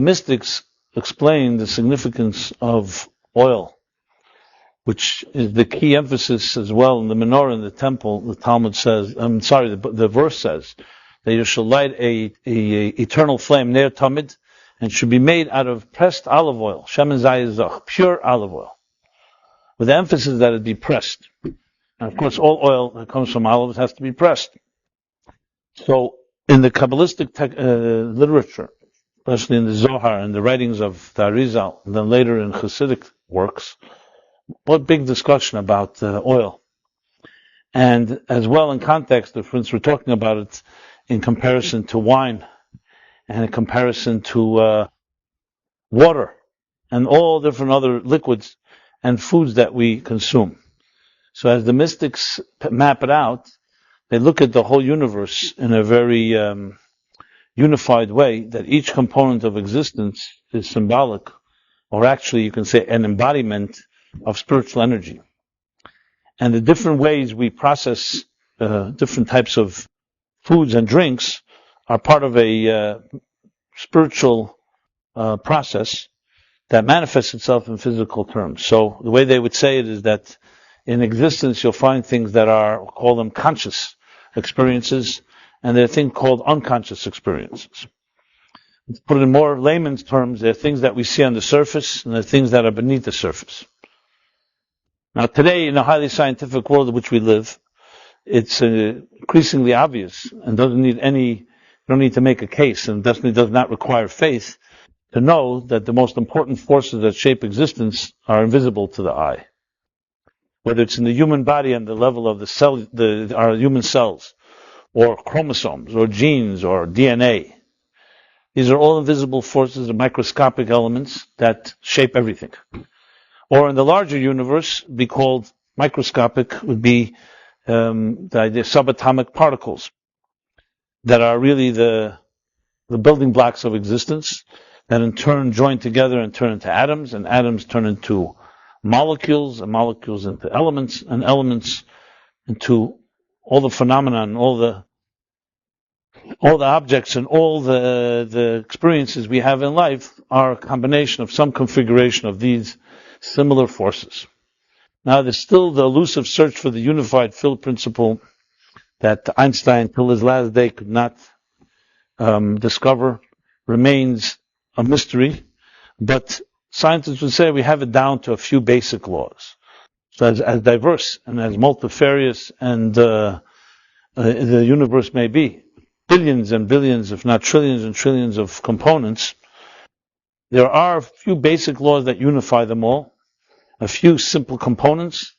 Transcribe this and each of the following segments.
Mystics explain the significance of oil, which is the key emphasis as well in the menorah in the temple. The Talmud says, the verse says that you shall light a eternal flame ner tamid, and should be made out of pressed olive oil, shemen zayizach, pure olive oil, with the emphasis that it be pressed. And of course, all oil that comes from olives has to be pressed. So, in the Kabbalistic literature, especially in the Zohar and the writings of the Arizal, and then later in Hasidic works, what big discussion about oil. And as well in context, for instance, we're talking about it in comparison to wine, and in comparison to water, and all different other liquids and foods that we consume. So as the mystics map it out, they look at the whole universe in a very unified way, that each component of existence is symbolic, or actually you can say an embodiment of spiritual energy. And the different ways we process different types of foods and drinks are part of a spiritual process that manifests itself in physical terms. So the way they would say it is that in existence you'll find things that are, call them conscious experiences, and there are things called unconscious experiences. To put it in more layman's terms, there are things that we see on the surface, and there are things that are beneath the surface. Now today, in a highly scientific world in which we live, it's increasingly obvious, and don't need to make a case, and definitely does not require faith, to know that the most important forces that shape existence are invisible to the eye. Whether it's in the human body and the level of the cell, our human cells, or chromosomes, or genes, or DNA. These are all invisible forces, or microscopic elements that shape everything. Or in the larger universe, be called microscopic, would be the idea of subatomic particles that are really the building blocks of existence, that in turn join together and turn into atoms, and atoms turn into molecules, and molecules into elements, and elements into all the phenomena, and all the objects, and all the experiences we have in life are a combination of some configuration of these similar forces. Now there's still the elusive search for the unified field principle that Einstein, till his last day, could not discover, remains a mystery, but scientists would say we have it down to a few basic laws. So as diverse and as multifarious and the universe may be, billions and billions, if not trillions and trillions of components, there are a few basic laws that unify them all, a few simple components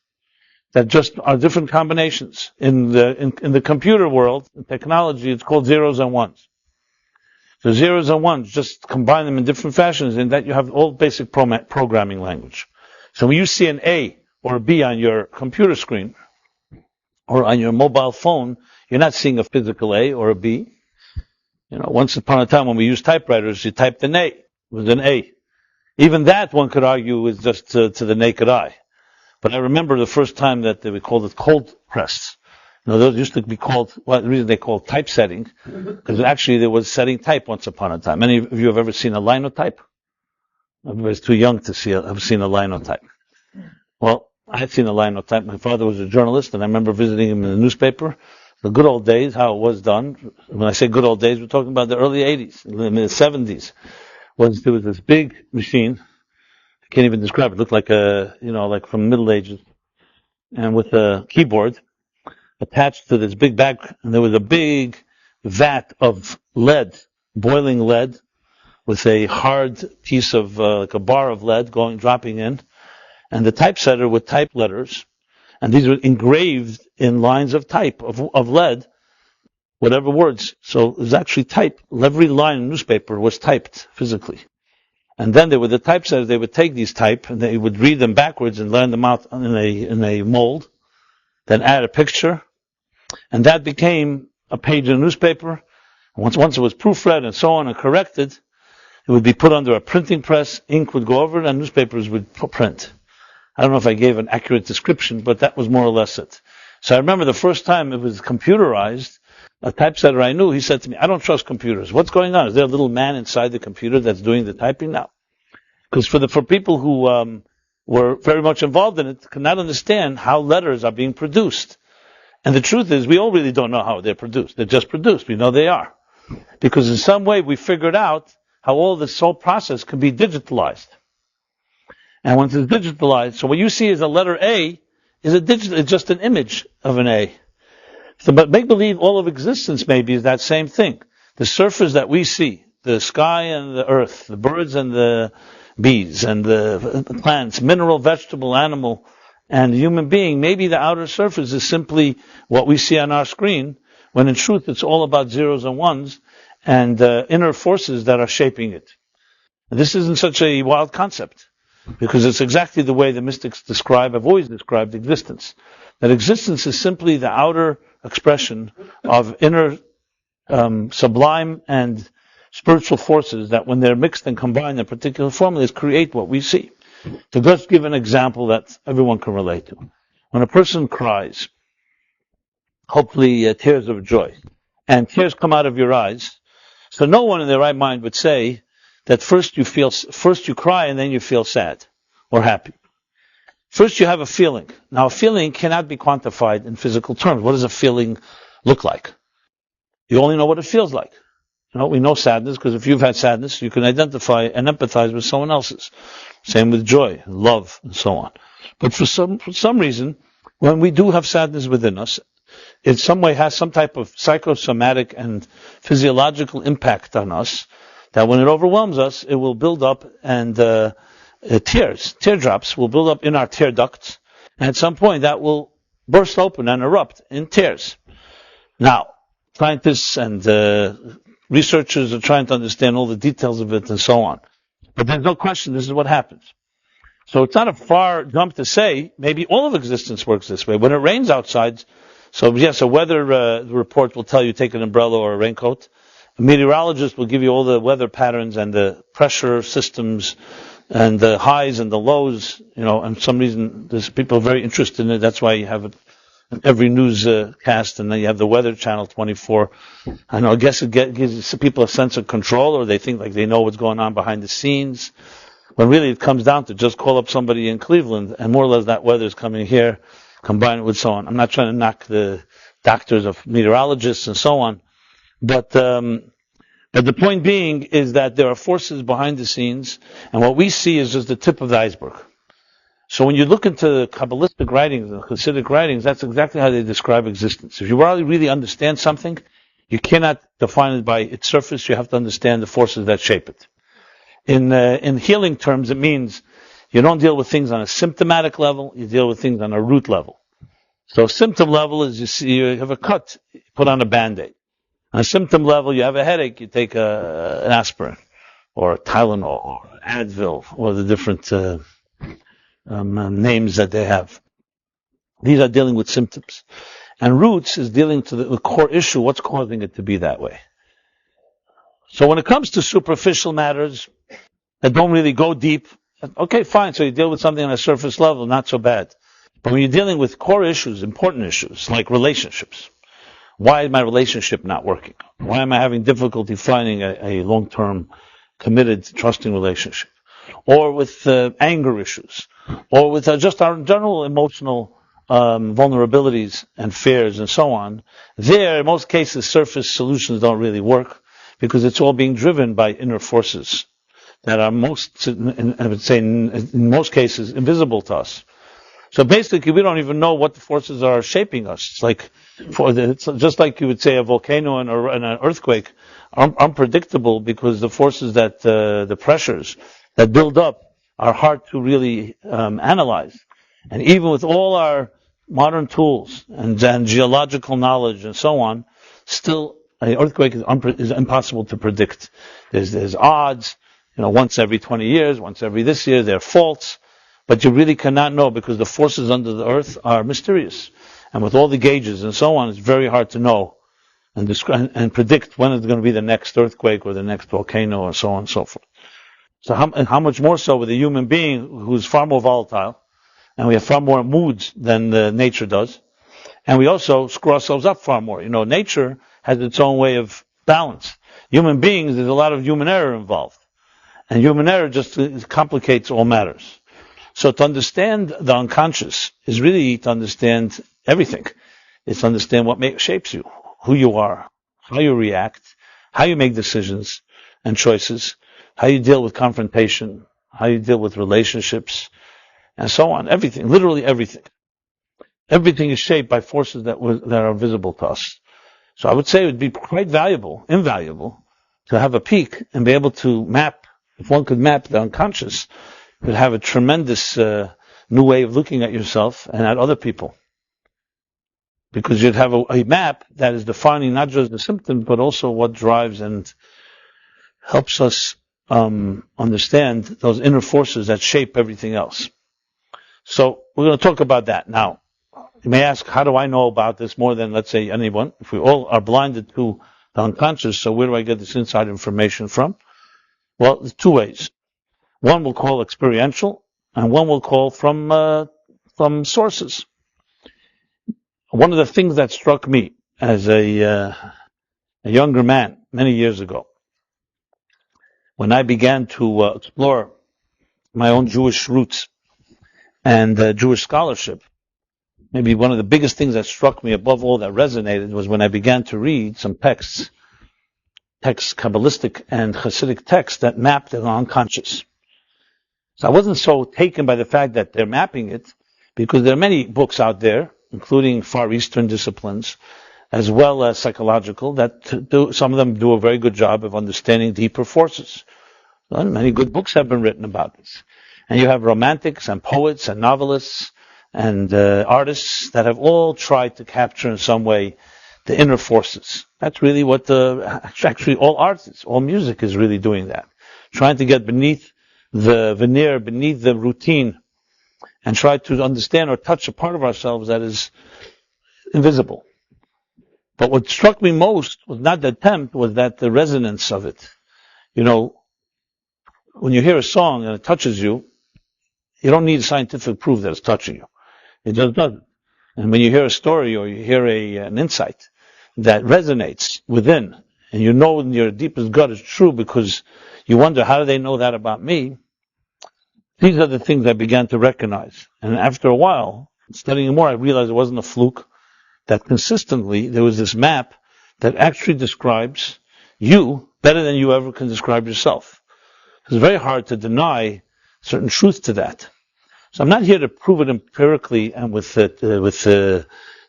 that just are different combinations. In the computer world, in technology, it's called zeros and ones. So zeros and ones, just combine them in different fashions, and that you have all basic programming language. So when you see an A or a B on your computer screen, or on your mobile phone, you're not seeing a physical A or a B. Once upon a time when we used typewriters, you typed an A. It was an A. Even that, one could argue, is just to the naked eye. But I remember the first time that we called it cold press. Those used to be called, the reason they called typesetting, because actually there was setting type once upon a time. Many of you have ever seen a linotype? Everybody's too young to have seen a linotype. Well, I had seen a linotype. My father was a journalist, and I remember visiting him in the newspaper. The good old days, how it was done. When I say good old days, we're talking about the early 80s, in the 70s. There was this big machine. I can't even describe it. It looked like like from the Middle Ages. And with a keyboard attached to this big bag, and there was a big vat of lead, boiling lead, with a hard piece of, like a bar of lead dropping in. And the typesetter would type letters, and these were engraved in lines of type, of lead, whatever words. So it was actually typed. Every line in the newspaper was typed physically. And then the typesetters, they would take these type, and they would read them backwards and learn them out in a mold, then add a picture, and that became a page in a newspaper. Once it was proofread and so on and corrected, it would be put under a printing press, ink would go over it, and newspapers would print. I don't know if I gave an accurate description, but that was more or less it. So I remember the first time it was computerized, a typesetter I knew, he said to me, I don't trust computers. What's going on? Is there a little man inside the computer that's doing the typing now? Because for people who were very much involved in it, cannot understand how letters are being produced. And the truth is, we all really don't know how they're produced. They're just produced. We know they are. Because in some way we figured out how all this whole process can be digitalized. And once it's digitalized, so what you see as a letter A is it's just an image of an A. So, but make believe all of existence maybe is that same thing. The surface that we see, the sky and the earth, the birds and the bees and the plants, mineral, vegetable, animal, and human being, maybe the outer surface is simply what we see on our screen, when in truth it's all about zeros and ones and inner forces that are shaping it. And this isn't such a wild concept, because it's exactly the way the mystics have always described existence. That existence is simply the outer expression of inner sublime and spiritual forces that when they're mixed and combined in particular formulas create what we see. To just give an example that everyone can relate to. When a person cries, hopefully tears of joy, and tears come out of your eyes, so no one in their right mind would say that first you cry and then you feel sad or happy. First you have a feeling. Now a feeling cannot be quantified in physical terms. What does a feeling look like? You only know what it feels like. We know sadness because if you've had sadness, you can identify and empathize with someone else's. Same with joy, love, and so on. But for some reason, when we do have sadness within us, it some way has some type of psychosomatic and physiological impact on us, that when it overwhelms us, it will build up and teardrops will build up in our tear ducts, and at some point that will burst open and erupt in tears. Now, scientists and researchers are trying to understand all the details of it and so on. But there's no question this is what happens. So it's not a far jump to say maybe all of existence works this way. When it rains outside, so yes, a weather report will tell you take an umbrella or a raincoat. A meteorologist will give you all the weather patterns and the pressure systems and the highs and the lows. And for some reason there's people very interested in it. That's why you have it every newscast, and then you have the Weather Channel 24. I guess it gives people a sense of control, or they think like they know what's going on behind the scenes. When really it comes down to just call up somebody in Cleveland, and more or less that weather's coming here, combine it with so on. I'm not trying to knock the doctors of meteorologists and so on, but the point being is that there are forces behind the scenes, and what we see is just the tip of the iceberg. So when you look into the Kabbalistic writings and Hasidic writings, that's exactly how they describe existence. If you really understand something, you cannot define it by its surface. You have to understand the forces that shape it. In healing terms, it means you don't deal with things on a symptomatic level. You deal with things on a root level. So symptom level is you have a cut, you put on a Band-Aid. On a symptom level, you have a headache, you take an aspirin or a Tylenol or Advil or the different names that they have. These are dealing with symptoms. And roots is dealing to the core issue, what's causing it to be that way. So when it comes to superficial matters that don't really go deep, okay, fine, so you deal with something on a surface level, not so bad. But when you're dealing with core issues, important issues, like relationships, why is my relationship not working? Why am I having difficulty finding a long-term, committed, trusting relationship? Or with anger issues, or with just our general emotional vulnerabilities and fears and so on. There, in most cases, surface solutions don't really work because it's all being driven by inner forces that are I would say, in most cases, invisible to us. So basically, we don't even know what the forces are shaping us. It's just like you would say a volcano and an earthquake are unpredictable because the forces that the pressures that build up are hard to really analyze. And even with all our modern tools and geological knowledge and so on, still an earthquake is impossible to predict. There's odds, once every 20 years, once every this year, there are faults, but you really cannot know because the forces under the earth are mysterious. And with all the gauges and so on, it's very hard to know and predict when it's going to be the next earthquake or the next volcano or so on and so forth. So how much more so with a human being who's far more volatile, and we have far more moods than nature does, and we also screw ourselves up far more. Nature has its own way of balance. Human beings, there's a lot of human error involved. And human error just complicates all matters. So to understand the unconscious is really to understand everything. It's to understand what shapes you, who you are, how you react, how you make decisions and choices, how you deal with confrontation, how you deal with relationships, and so on. Everything, literally everything. Everything is shaped by forces that are visible to us. So I would say it would be quite invaluable, to have a peek and be able to map. If one could map the unconscious, it would have a tremendous new way of looking at yourself and at other people. Because you'd have a map that is defining not just the symptoms, but also what drives and helps us understand those inner forces that shape everything else. So we're going to talk about that. Now, you may ask, how do I know about this more than, let's say, anyone? If we all are blinded to the unconscious, so where do I get this inside information from? Well, there's two ways. One we'll call experiential, and one we'll call from sources. One of the things that struck me as a younger man many years ago, when I began to explore my own Jewish roots and Jewish scholarship, maybe one of the biggest things that struck me above all that resonated was when I began to read some texts, Kabbalistic and Hasidic texts that mapped the unconscious. So I wasn't so taken by the fact that they're mapping it, because there are many books out there, including Far Eastern disciplines, as well as psychological, that some of them do a very good job of understanding deeper forces. Well, many good books have been written about this. And you have romantics and poets and novelists and artists that have all tried to capture in some way the inner forces. That's really what actually all art is, all music is really doing that. Trying to get beneath the veneer, beneath the routine, and try to understand or touch a part of ourselves that is invisible. But what struck me most was not the attempt, was that the resonance of it. You know, when you hear a song and it touches you, you don't need scientific proof that it's touching you. It just doesn't. And when you hear a story or you hear an insight that resonates within, and you know in your deepest gut is true, because you wonder, how do they know that about me? These are the things I began to recognize. And after a while, studying more, I realized it wasn't a fluke, that consistently there was this map that actually describes you better than you ever can describe yourself. It's very hard to deny certain truth to that. So I'm not here to prove it empirically and with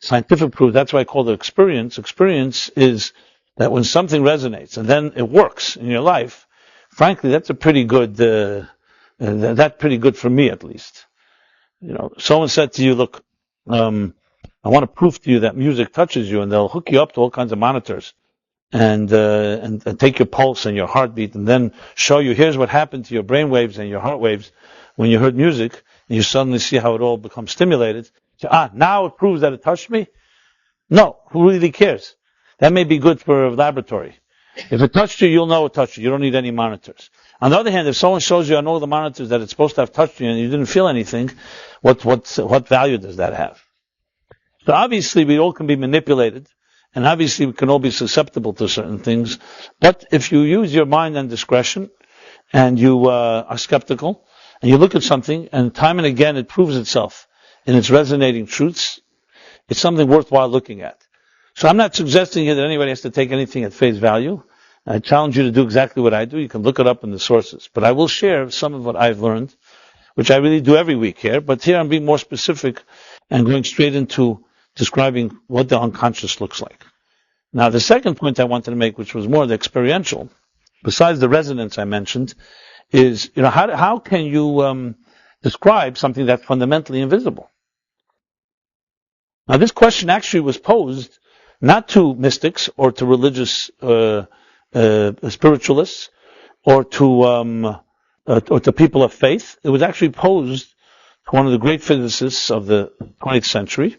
scientific proof. That's why I call it experience. Experience is that when something resonates and then it works in your life, frankly, that's a pretty good, that's pretty good for me at least. You know, someone said to you, look, I want to prove to you that music touches you, and they'll hook you up to all kinds of monitors and take your pulse and your heartbeat, and then show you, here's what happened to your brain waves and your heart waves when you heard music, and you suddenly see how it all becomes stimulated. So, now it proves that it touched me? No, who really cares? That may be good for a laboratory. If it touched you, you'll know it touched you. You don't need any monitors. On the other hand, if someone shows you on all the monitors that it's supposed to have touched you and you didn't feel anything, what value does that have? So obviously we all can be manipulated, and obviously we can all be susceptible to certain things, but if you use your mind and discretion, and you are skeptical, and you look at something, and time and again it proves itself in its resonating truths, it's something worthwhile looking at. So I'm not suggesting here that anybody has to take anything at face value. I challenge you to do exactly what I do. You can look it up in the sources. But I will share some of what I've learned, which I really do every week here, but here I'm being more specific and going straight into describing what the unconscious looks like. Now, the second point I wanted to make, which was more the experiential, besides the resonance I mentioned, is, you know, how can you describe something that's fundamentally invisible? Now, this question actually was posed not to mystics or to religious spiritualists or to people of faith. It was actually posed to one of the great physicists of the 20th century,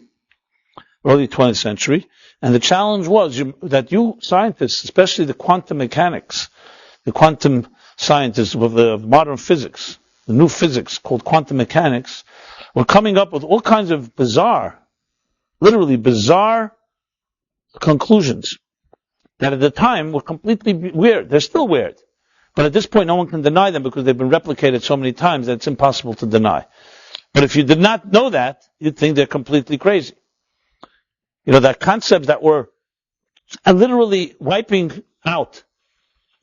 early 20th century, and the challenge was that you scientists, especially the quantum mechanics, the quantum scientists of the modern physics, the new physics called quantum mechanics, were coming up with all kinds of bizarre, literally bizarre conclusions that at the time were completely weird. They're still weird. But at this point, no one can deny them because they've been replicated so many times that it's impossible to deny. But if you did not know that, you'd think they're completely crazy. That concepts that were literally wiping out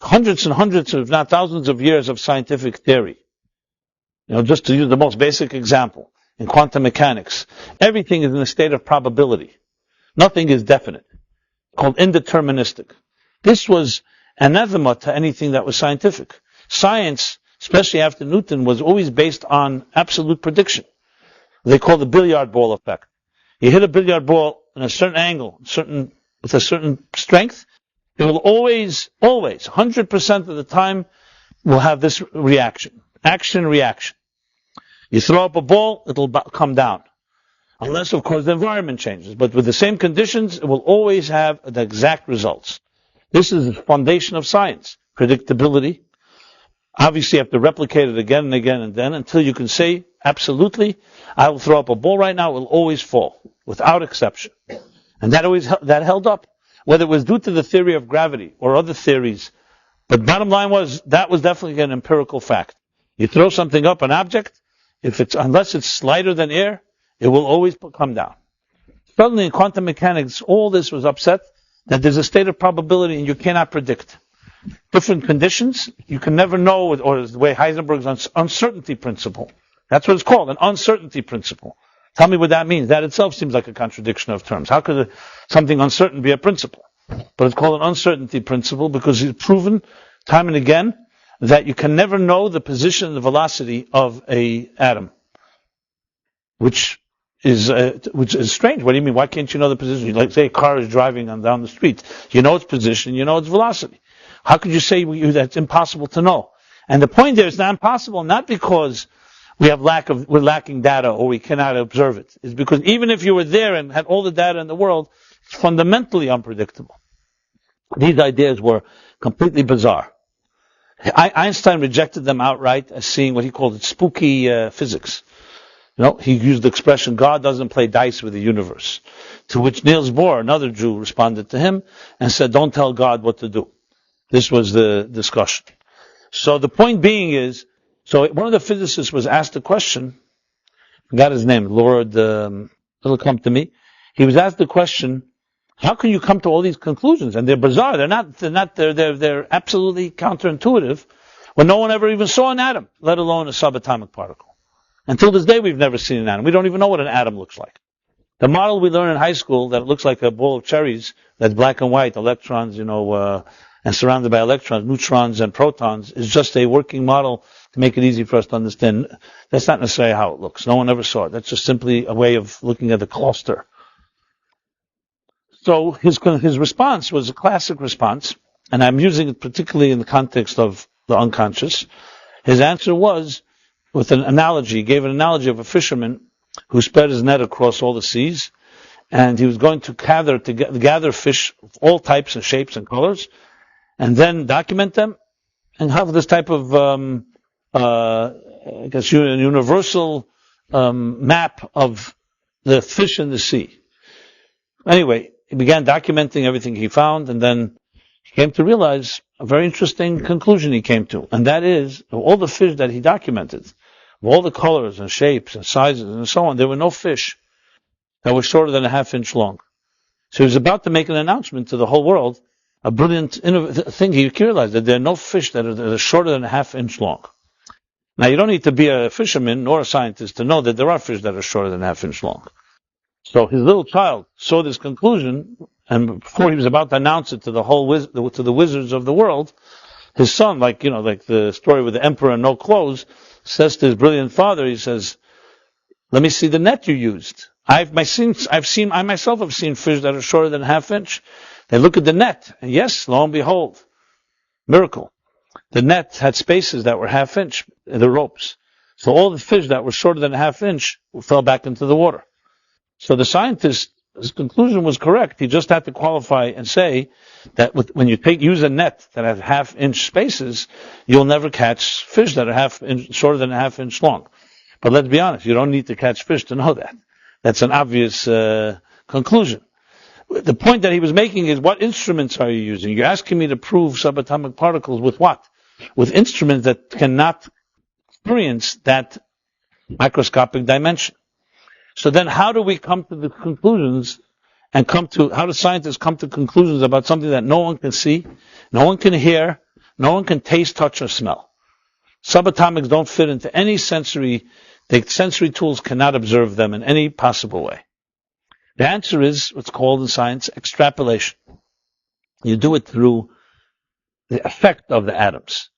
hundreds and hundreds, if not thousands of years of scientific theory. Just to use the most basic example, in quantum mechanics, everything is in a state of probability. Nothing is definite. Called indeterministic. This was anathema to anything that was scientific. Science, especially after Newton, was always based on absolute prediction. They call the billiard ball effect. You hit a billiard ball in a certain angle, with a certain strength, it will always, 100% of the time, will have this reaction. Action, reaction. You throw up a ball, it'll come down. Unless, of course, the environment changes. But with the same conditions, it will always have the exact results. This is the foundation of science. Predictability. Obviously, you have to replicate it again and again and then until you can say, absolutely, I will throw up a ball right now, it will always fall, without exception. And that held up. Whether it was due to the theory of gravity or other theories. But bottom line was, that was definitely an empirical fact. You throw something up, an object, unless it's lighter than air, it will always come down. Suddenly in quantum mechanics, all this was upset, that there's a state of probability and you cannot predict. Different conditions, you can never know, or the way Heisenberg's uncertainty principle. That's what it's called, an uncertainty principle. Tell me what that means. That itself seems like a contradiction of terms. How could something uncertain be a principle? But it's called an uncertainty principle because it's proven time and again that you can never know the position and the velocity of an atom. Which is strange. What do you mean? Why can't you know the position? Like say a car is driving down the street. You know its position, you know its velocity. How could you say that's impossible to know? And the point there is not impossible, not because we're lacking data or we cannot observe it. It's because even if you were there and had all the data in the world, it's fundamentally unpredictable. These ideas were completely bizarre. Einstein rejected them outright as seeing what he called spooky physics. He used the expression, God doesn't play dice with the universe. To which Niels Bohr, another Jew, responded to him and said, don't tell God what to do. This was the discussion. So the point being is, one of the physicists was asked a question, I forgot his name, Lord, it'll come to me. He was asked the question, how can you come to all these conclusions? And they're bizarre. They're absolutely counterintuitive when no one ever even saw an atom, let alone a subatomic particle. Until this day, we've never seen an atom. We don't even know what an atom looks like. The model we learn in high school that it looks like a bowl of cherries, that's black and white, electrons, and surrounded by electrons, neutrons and protons, is just a working model to make it easy for us to understand. That's not necessarily how it looks. No one ever saw it. That's just simply a way of looking at the cluster. So his response was a classic response, and I'm using it particularly in the context of the unconscious. His answer was, with an analogy, he gave an analogy of a fisherman who spread his net across all the seas, and he was going to gather fish of all types and shapes and colors, and then document them, and have this type of, universal map of the fish in the sea. Anyway, he began documenting everything he found, and then he came to realize a very interesting conclusion he came to, and that is, of all the fish that he documented, of all the colors and shapes and sizes and so on, there were no fish that were shorter than a half-inch long. So he was about to make an announcement to the whole world, a brilliant thing. He realized that there are no fish that are shorter than a half-inch long. Now, you don't need to be a fisherman nor a scientist to know that there are fish that are shorter than a half-inch long. So his little child saw this conclusion, and before he was about to announce it to to the wizards of the world, his son, like the story with the emperor and no clothes, says to his brilliant father, he says, let me see the net you used. I myself have seen fish that are shorter than a half-inch. They look at the net, and yes, lo and behold, miracle. The net had spaces that were half-inch, the ropes. So all the fish that were shorter than a half-inch fell back into the water. So the scientist's conclusion was correct. He just had to qualify and say that when you use a net that has half-inch spaces, you'll never catch fish that are shorter than a half-inch long. But let's be honest, you don't need to catch fish to know that. That's an obvious conclusion. The point that he was making is, what instruments are you using? You're asking me to prove subatomic particles with what? With instruments that cannot experience that microscopic dimension. So then how do we come to the conclusions and how do scientists come to conclusions about something that no one can see, no one can hear, no one can taste, touch, or smell? Subatomics don't fit into any sensory, the sensory tools cannot observe them in any possible way. The answer is what's called in science extrapolation. You do it through the effect of the atoms.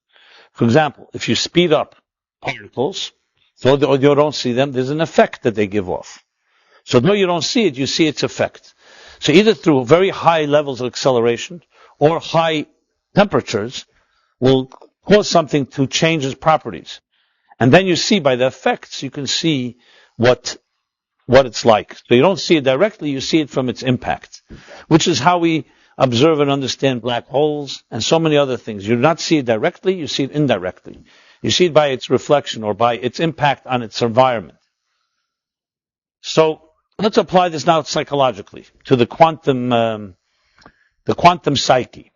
For example, if you speed up particles, so you don't see them, there's an effect that they give off. So though you don't see it, you see its effect. So either through very high levels of acceleration or high temperatures will cause something to change its properties. And then you see by the effects, you can see what it's like. So you don't see it directly, you see it from its impact, which is how we observe and understand black holes and so many other things. You do not see it directly, you see it indirectly. You see it by its reflection or by its impact on its environment. So let's apply this now psychologically to the quantum psyche.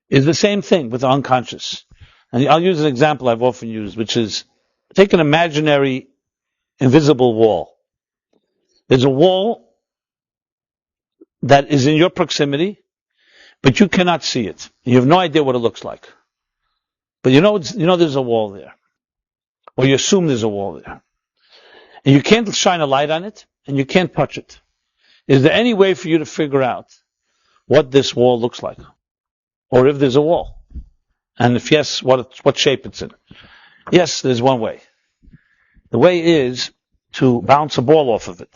Is the same thing with the unconscious. And I'll use an example I've often used, which is take an imaginary invisible wall. There's a wall that is in your proximity, but you cannot see it. You have no idea what it looks like. But you know there's a wall there. Or you assume there's a wall there. And you can't shine a light on it, and you can't touch it. Is there any way for you to figure out what this wall looks like? Or if there's a wall? And if yes, what shape it's in? Yes, there's one way. The way is to bounce a ball off of it.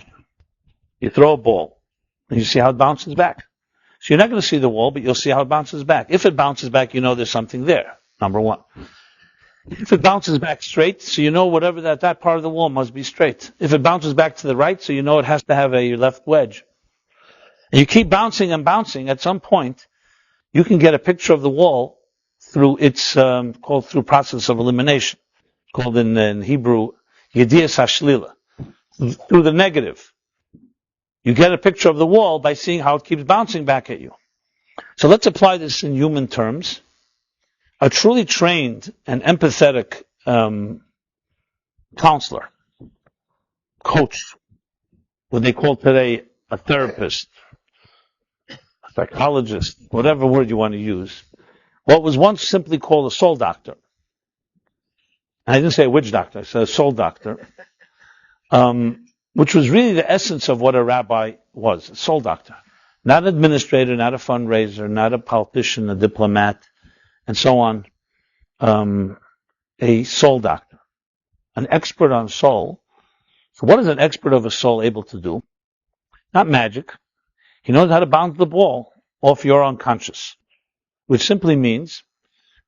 You throw a ball, and you see how it bounces back. So you're not going to see the wall, but you'll see how it bounces back. If it bounces back, you know there's something there, number one. If it bounces back straight, so you know whatever that part of the wall must be straight. If it bounces back to the right, so you know it has to have a left wedge. And you keep bouncing and bouncing, at some point, you can get a picture of the wall through its, called through process of elimination, called in Hebrew, Yedias HaShlila, through the negative. You get a picture of the wall by seeing how it keeps bouncing back at you. So let's apply this in human terms. A truly trained and empathetic counselor, coach, what they call today a therapist, a psychologist, whatever word you want to use, what was once simply called a soul doctor. I didn't say a witch doctor, I said a soul doctor, which was really the essence of what a rabbi was, a soul doctor. Not an administrator, not a fundraiser, not a politician, a diplomat, and so on. A soul doctor. An expert on soul. So what is an expert of a soul able to do? Not magic. He knows how to bounce the ball off your unconscious. Which simply means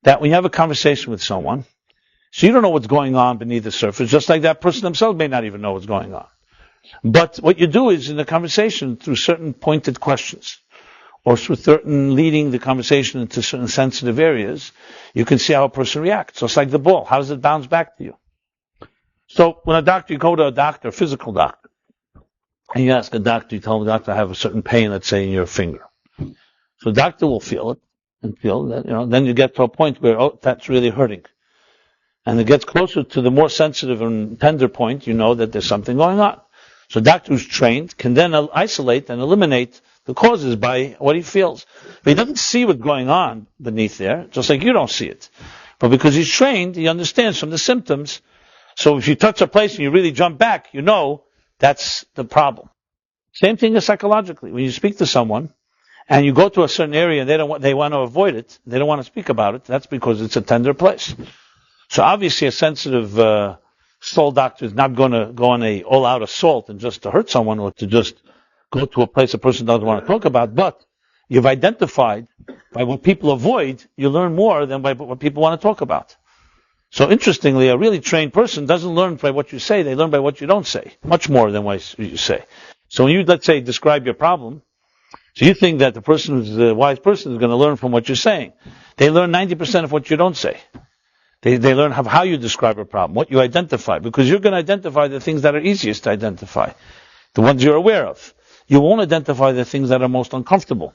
that when you have a conversation with someone, so you don't know what's going on beneath the surface, just like that person themselves may not even know what's going on. But what you do is in the conversation, through certain pointed questions, or through certain leading the conversation into certain sensitive areas, you can see how a person reacts. So it's like the ball. How does it bounce back to you? So when you go to a doctor, a physical doctor, and you ask a doctor, you tell the doctor, I have a certain pain, let's say, in your finger. So the doctor will feel it, and feel that, then you get to a point where, that's really hurting. And it gets closer to the more sensitive and tender point, you know that there's something going on. So a doctor who's trained can then isolate and eliminate the causes by what he feels. But he doesn't see what's going on beneath there, just like you don't see it. But because he's trained, he understands from the symptoms. So if you touch a place and you really jump back, you know that's the problem. Same thing as psychologically. When you speak to someone and you go to a certain area and they want to avoid it, they don't want to speak about it, that's because it's a tender place. So obviously a sensitive soul doctor is not going to go on a all-out assault and just to hurt someone or to just go to a place a person doesn't want to talk about, but you've identified by what people avoid, you learn more than by what people want to talk about. So interestingly, a really trained person doesn't learn by what you say, they learn by what you don't say, much more than what you say. So when you, let's say, describe your problem, so you think that the person who's a wise person is going to learn from what you're saying. They learn 90% of what you don't say. They learn how you describe a problem, what you identify, because you're going to identify the things that are easiest to identify, the ones you're aware of. you won't identify the things that are most uncomfortable.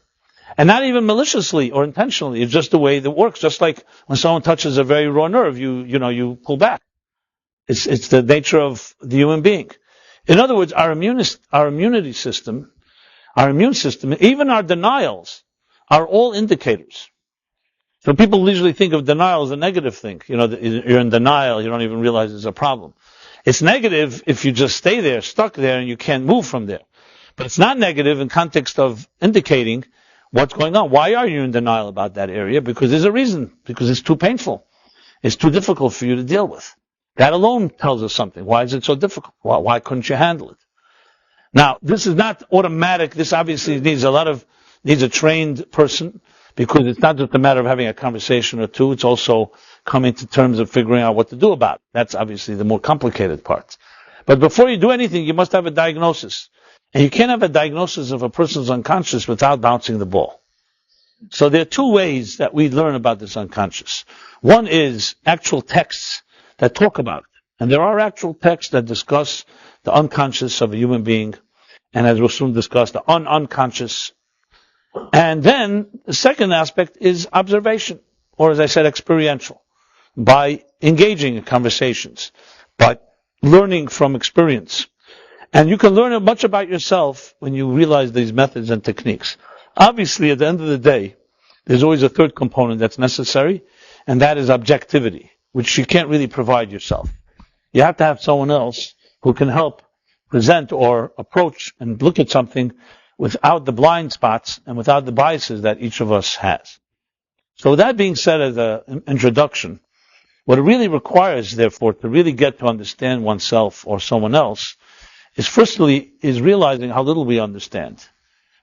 And not even maliciously or intentionally. It's just the way that works. Just like when someone touches a very raw nerve, you pull back. It's the nature of the human being. In other words, our immune system, even our denials, are all indicators. So people usually think of denial as a negative thing. You're in denial, you don't even realize there's a problem. It's negative if you just stay there, stuck there, and you can't move from there. But it's not negative in context of indicating what's going on. Why are you in denial about that area? Because there's a reason. Because it's too painful. It's too difficult for you to deal with. That alone tells us something. Why is it so difficult? Why couldn't you handle it? Now, this is not automatic. This obviously needs a trained person, because it's not just a matter of having a conversation or two. It's also coming to terms of figuring out what to do about it. That's obviously the more complicated part. But before you do anything, you must have a diagnosis. And you can't have a diagnosis of a person's unconscious without bouncing the ball. So there are two ways that we learn about this unconscious. One is actual texts that talk about it. And there are actual texts that discuss the unconscious of a human being, and as we'll soon discuss, the unconscious. And then the second aspect is observation, or as I said, experiential, by engaging in conversations, by learning from experience. And you can learn much about yourself when you realize these methods and techniques. Obviously, at the end of the day, there's always a third component that's necessary, and that is objectivity, which you can't really provide yourself. You have to have someone else who can help present or approach and look at something without the blind spots and without the biases that each of us has. So with that being said as an introduction, what it really requires, therefore, to really get to understand oneself or someone else is realizing how little we understand.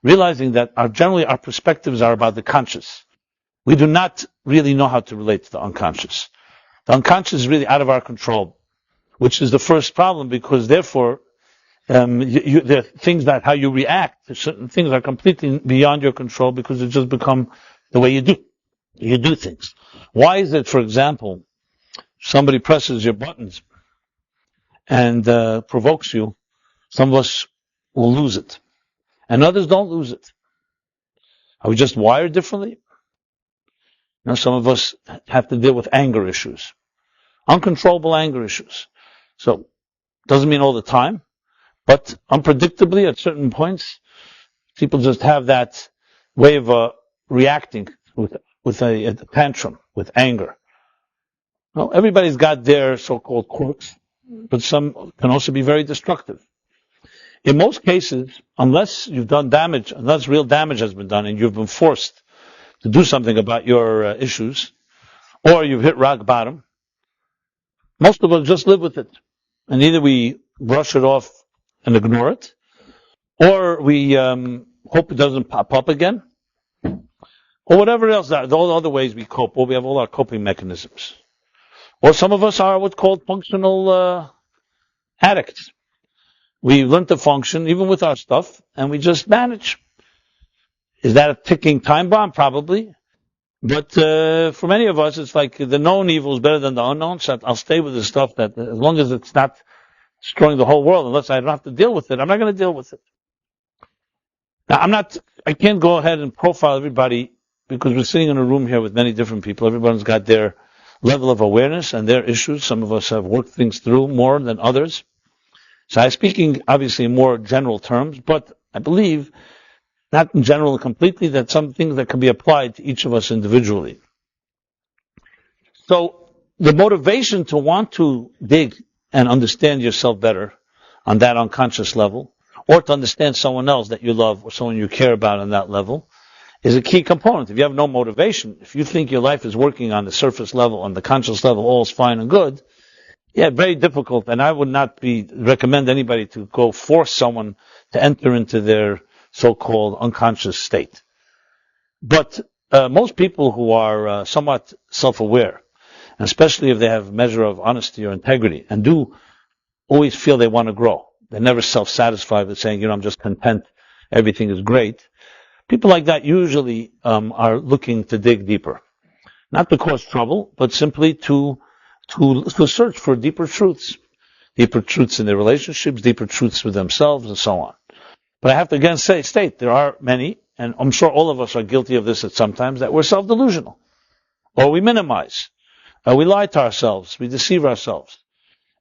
Realizing that generally our perspectives are about the conscious. We do not really know how to relate to the unconscious. The unconscious is really out of our control, which is the first problem, because therefore, there are things that how you react to certain things are completely beyond your control, because it just become the way you do things. Why is it, for example, somebody presses your buttons and provokes you? Some of us will lose it, and others don't lose it. Are we just wired differently? Some of us have to deal with anger issues, uncontrollable anger issues. So, doesn't mean all the time, but unpredictably at certain points, people just have that way of reacting with a tantrum, with anger. Well, everybody's got their so-called quirks, but some can also be very destructive. In most cases, unless you've done damage, unless real damage has been done and you've been forced to do something about your issues, or you've hit rock bottom, most of us just live with it. And either we brush it off and ignore it, or we hope it doesn't pop up again, or whatever else. There are all other ways we cope, or we have all our coping mechanisms. Or some of us are what's called functional addicts. We learn to function even with our stuff, and we just manage. Is that a ticking time bomb? Probably. But for many of us, it's like the known evil is better than the unknown, so I'll stay with the stuff that, as long as it's not destroying the whole world, unless I don't have to deal with it, I'm not going to deal with it. Now, I can't go ahead and profile everybody, because we're sitting in a room here with many different people. Everyone's got their level of awareness and their issues. Some of us have worked things through more than others. So I'm speaking obviously in more general terms, but I believe, not in general and completely, that some things that can be applied to each of us individually. So the motivation to want to dig and understand yourself better on that unconscious level, or to understand someone else that you love or someone you care about on that level, is a key component. If you have no motivation, if you think your life is working on the surface level, on the conscious level, all is fine and good, very difficult, and I would not recommend anybody to go force someone to enter into their so-called unconscious state. But most people who are somewhat self-aware, and especially if they have a measure of honesty or integrity, and do always feel they want to grow, they're never self-satisfied with saying, I'm just content, everything is great. People like that usually are looking to dig deeper. Not to cause trouble, but simply to search for deeper truths in their relationships, deeper truths with themselves, and so on. But I have to again state, there are many, and I'm sure all of us are guilty of this at some times, that we're self-delusional. Or we minimize. Or we lie to ourselves. We deceive ourselves.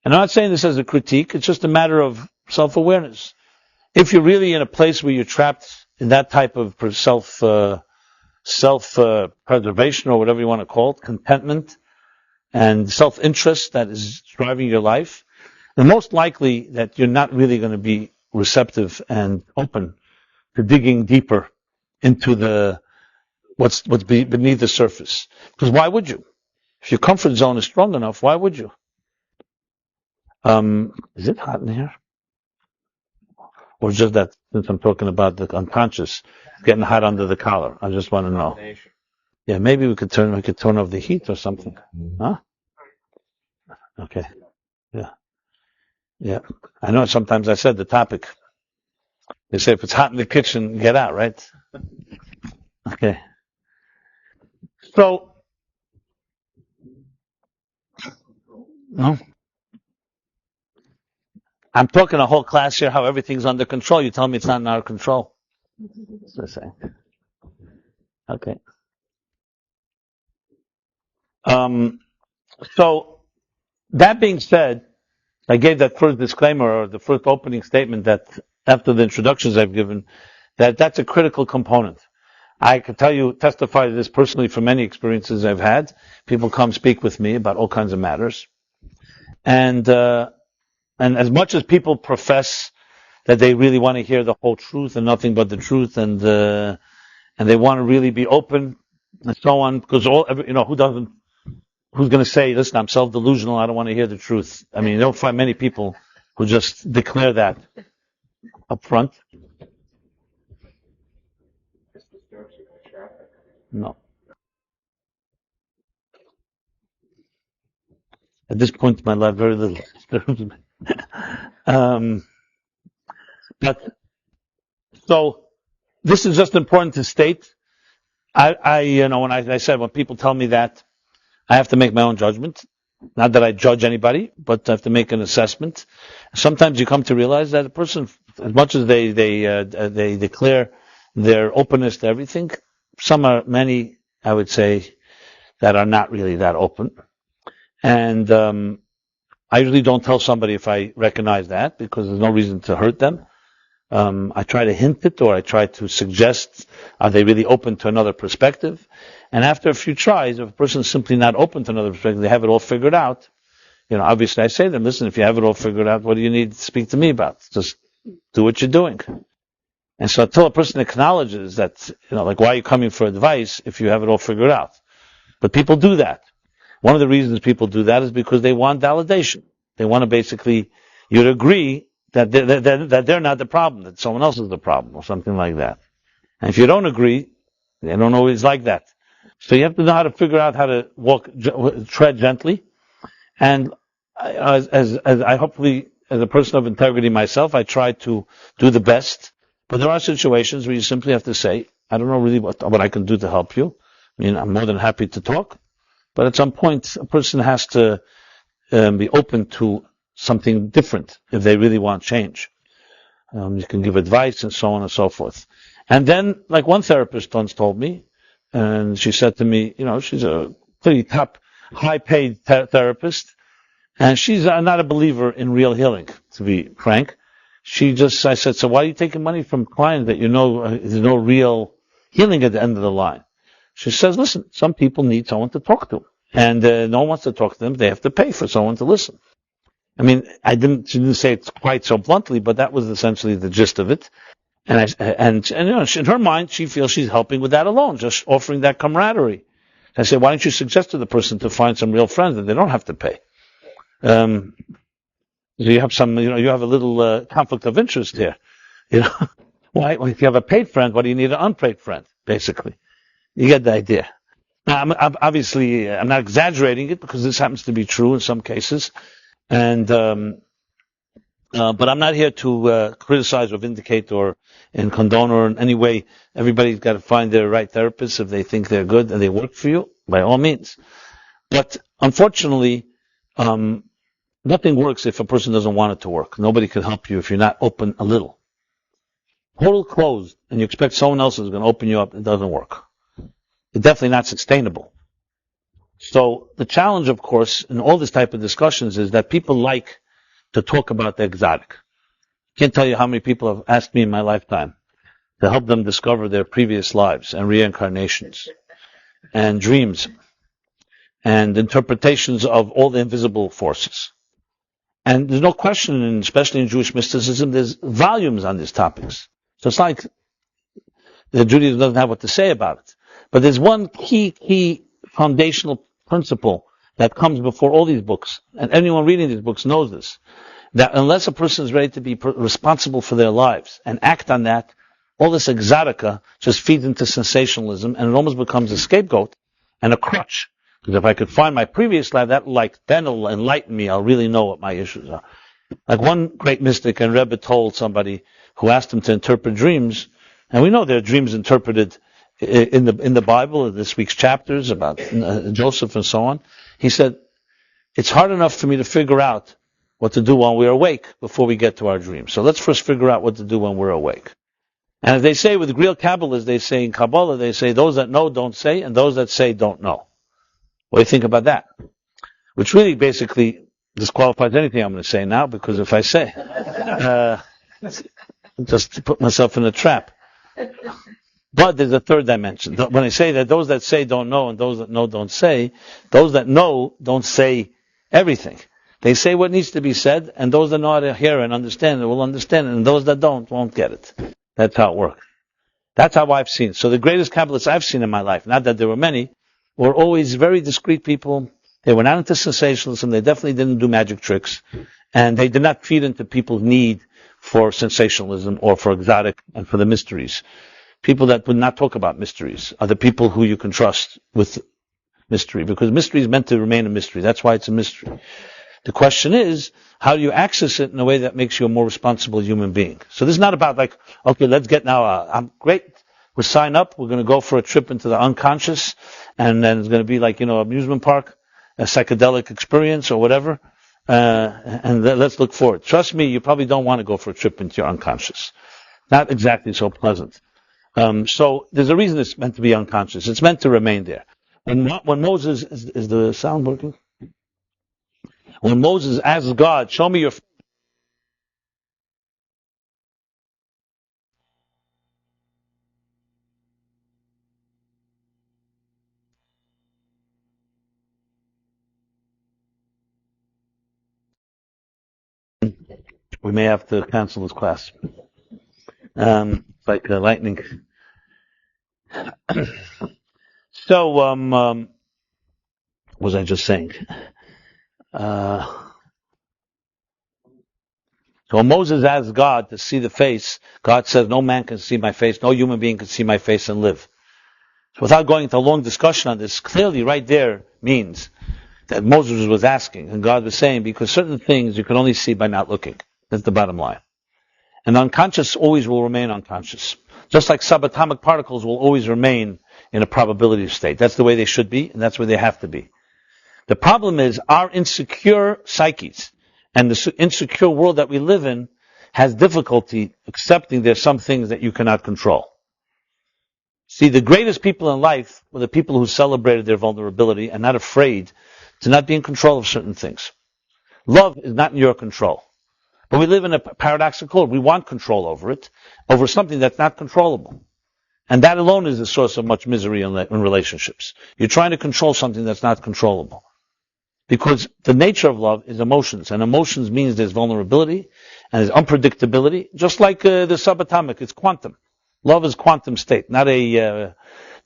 And I'm not saying this as a critique, it's just a matter of self-awareness. If you're really in a place where you're trapped in that type of self-preservation or whatever you want to call it, contentment and self-interest that is driving your life, then most likely that you're not really going to be receptive and open to digging deeper into what's beneath the surface. Because why would you? If your comfort zone is strong enough, why would you? Is it hot in here? Or just that, since I'm talking about the unconscious, getting hot under the collar? I just want to know. Yeah, maybe we could turn off the heat or something. Huh? Okay. Yeah. Yeah. I know sometimes I said the topic. They say if it's hot in the kitchen, get out, right? Okay. So, no. I'm talking a whole class here how everything's under control. You tell me it's not in our control. That's what I'm saying. Okay. So, that being said, I gave that first disclaimer or the first opening statement that after the introductions I've given, that's a critical component. I could testify to this personally from many experiences I've had. People come speak with me about all kinds of matters. And as much as people profess that they really want to hear the whole truth and nothing but the truth, and they want to really be open and so on, because who's going to say, listen, I'm self-delusional, I don't want to hear the truth. I mean, you don't find many people who just declare that up front. No. At this point in my life, very little disturbs me. But so this is just important to state. When I said when people tell me that, I have to make my own judgment. Not that I judge anybody, but I have to make an assessment. Sometimes you come to realize that a person, as much as they declare their openness to everything, many, I would say, that are not really that open. And I usually don't tell somebody if I recognize that, because there's no reason to hurt them. I try to hint it, or I try to suggest, are they really open to another perspective? And after a few tries, if a person is simply not open to another perspective, they have it all figured out, obviously I say to them, listen, if you have it all figured out, what do you need to speak to me about? Just do what you're doing. And so until a person acknowledges that, like, why are you coming for advice if you have it all figured out? But people do that. One of the reasons people do that is because they want validation. They want to basically, you to agree that they're not the problem, that someone else is the problem, or something like that. And if you don't agree, they don't always like that. So you have to know how to figure out how to tread gently. And as I hopefully, as a person of integrity myself, I try to do the best. But there are situations where you simply have to say, I don't know really what I can do to help you. I mean, I'm more than happy to talk. But at some point, a person has to be open to something different if they really want change. You can give advice and so on and so forth. And then, like one therapist once told me, and she said to me, she's a pretty top, high-paid therapist, and she's not a believer in real healing, to be frank. I said, so why are you taking money from clients that there's no real healing at the end of the line? She says, listen, some people need someone to talk to. And no one wants to talk to them. They have to pay for someone to listen. I mean, she didn't say it quite so bluntly, but that was essentially the gist of it. And in her mind, she feels she's helping with that alone, just offering that camaraderie. I said, why don't you suggest to the person to find some real friends that they don't have to pay? You have you have a little conflict of interest here. Why? Well, if you have a paid friend, why do you need an unpaid friend? Basically, you get the idea. Now, I'm not exaggerating it, because this happens to be true in some cases, and but I'm not here to criticize or vindicate or condone or in any way. Everybody's got to find their right therapist if they think they're good and they work for you, by all means. But unfortunately, nothing works if a person doesn't want it to work. Nobody can help you if you're not open a little. total closed, and you expect someone else is going to open you up, it doesn't work. It's definitely not sustainable. So the challenge, of course, in all this type of discussions is that people like to talk about the exotic. Can't tell you how many people have asked me in my lifetime to help them discover their previous lives and reincarnations and dreams and interpretations of all the invisible forces. And there's no question, and especially in Jewish mysticism, there's volumes on these topics. So it's like the Judaism doesn't have what to say about it. But there's one key foundational principle that comes before all these books, and anyone reading these books knows this, that unless a person is ready to be responsible for their lives and act on that, all this exotica just feeds into sensationalism, and it almost becomes a scapegoat and a crutch. Because if I could find my previous life, then it'll enlighten me. I'll really know what my issues are. Like one great mystic and Rebbe told somebody who asked him to interpret dreams, and we know there are dreams interpreted in the Bible, in this week's chapters about Joseph and so on. He said, it's hard enough for me to figure out what to do while we're awake before we get to our dreams. So let's first figure out what to do when we're awake. And as they say with real Kabbalists, they say in Kabbalah, they say those that know don't say, and those that say don't know. What do you think about that? Which really basically disqualifies anything I'm going to say now, because if I say, just put myself in a trap. But there's a third dimension. When I say that those that say don't know and those that know don't say, those that know don't say everything. They say what needs to be said, and those that know how to hear and understand it will understand it, and those that don't won't get it. That's how it works. That's how I've seen. So the greatest Kabbalists I've seen in my life, not that there were many, were always very discreet people. They were not into sensationalism. They definitely didn't do magic tricks. And they did not feed into people's need for sensationalism or for exotic and for the mysteries. People that would not talk about mysteries are the people who you can trust with mystery, because mystery is meant to remain a mystery. That's why it's a mystery. The question is, how do you access it in a way that makes you a more responsible human being? So this is not about like, okay, let's get now, I'm great, we'll sign up, we're going to go for a trip into the unconscious, and then it's going to be like, amusement park, a psychedelic experience or whatever, and let's look forward. Trust me, you probably don't want to go for a trip into your unconscious. Not exactly so pleasant. So there's a reason it's meant to be unconscious. It's meant to remain there. When Moses, is the sound working? When Moses asks God, show me your... We may have to cancel this class. Like lightning. So, what was I just saying? So when Moses asked God to see the face, God says, no man can see my face, no human being can see my face and live. So without going into a long discussion on this, clearly right there means that Moses was asking, and God was saying, because certain things you can only see by not looking. That's the bottom line. And unconscious always will remain unconscious. Just like subatomic particles will always remain in a probability state. That's the way they should be, and that's where they have to be. The problem is our insecure psyches and the insecure world that we live in has difficulty accepting there's some things that you cannot control. See, the greatest people in life were the people who celebrated their vulnerability and not afraid to not be in control of certain things. Love is not in your control. But we live in a paradoxical world. We want control over it, over something that's not controllable. And that alone is the source of much misery in relationships. You're trying to control something that's not controllable. Because the nature of love is emotions, and emotions means there's vulnerability and there's unpredictability, just like the subatomic, it's quantum. Love is quantum state, not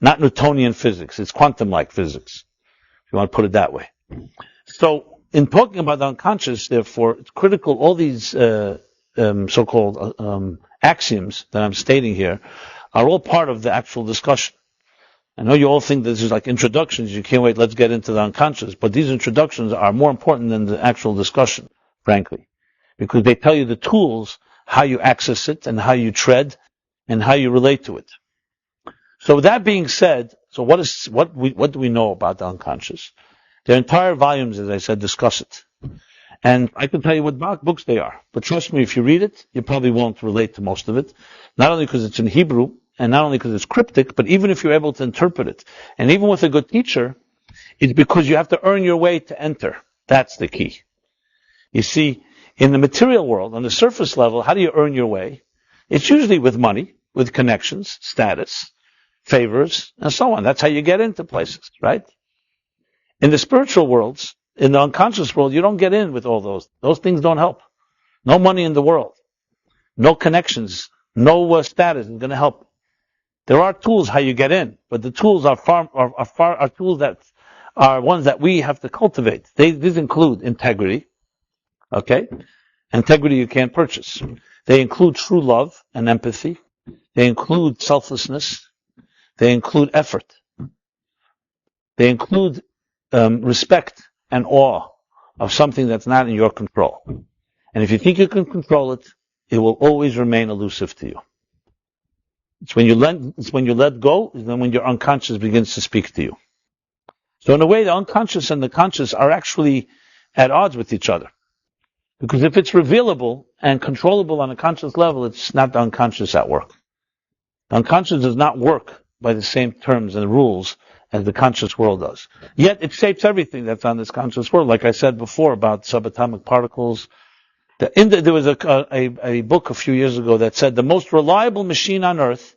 Newtonian physics. It's quantum-like physics, if you want to put it that way. So, in talking about the unconscious, therefore, it's critical, all these so-called axioms that I'm stating here are all part of the actual discussion. I know you all think this is like introductions, you can't wait, let's get into the unconscious, but these introductions are more important than the actual discussion, frankly, because they tell you the tools, how you access it, and how you tread, and how you relate to it. So with that being said, so what do we know about the unconscious? Their entire volumes, as I said, discuss it. And I can tell you what books they are. But trust me, if you read it, you probably won't relate to most of it. Not only because it's in Hebrew, and not only because it's cryptic, but even if you're able to interpret it. And even with a good teacher, it's because you have to earn your way to enter. That's the key. You see, in the material world, on the surface level, how do you earn your way? It's usually with money, with connections, status, favors, and so on. That's how you get into places, right? In the spiritual worlds, in the unconscious world, you don't get in with all those. Those things don't help. No money in the world. No connections. No status is going to help. There are tools how you get in, but the tools are tools that are ones that we have to cultivate. These include integrity. Okay? Integrity you can't purchase. They include true love and empathy. They include selflessness. They include effort. They include respect and awe of something that's not in your control. And if you think you can control it, it will always remain elusive to you. It's when you let go, is then when your unconscious begins to speak to you. So in a way, the unconscious and the conscious are actually at odds with each other. Because if it's revealable and controllable on a conscious level, it's not the unconscious at work. The unconscious does not work by the same terms and rules as the conscious world does. Yet it shapes everything that's on this conscious world. Like I said before about subatomic particles. There was a book a few years ago that said the most reliable machine on Earth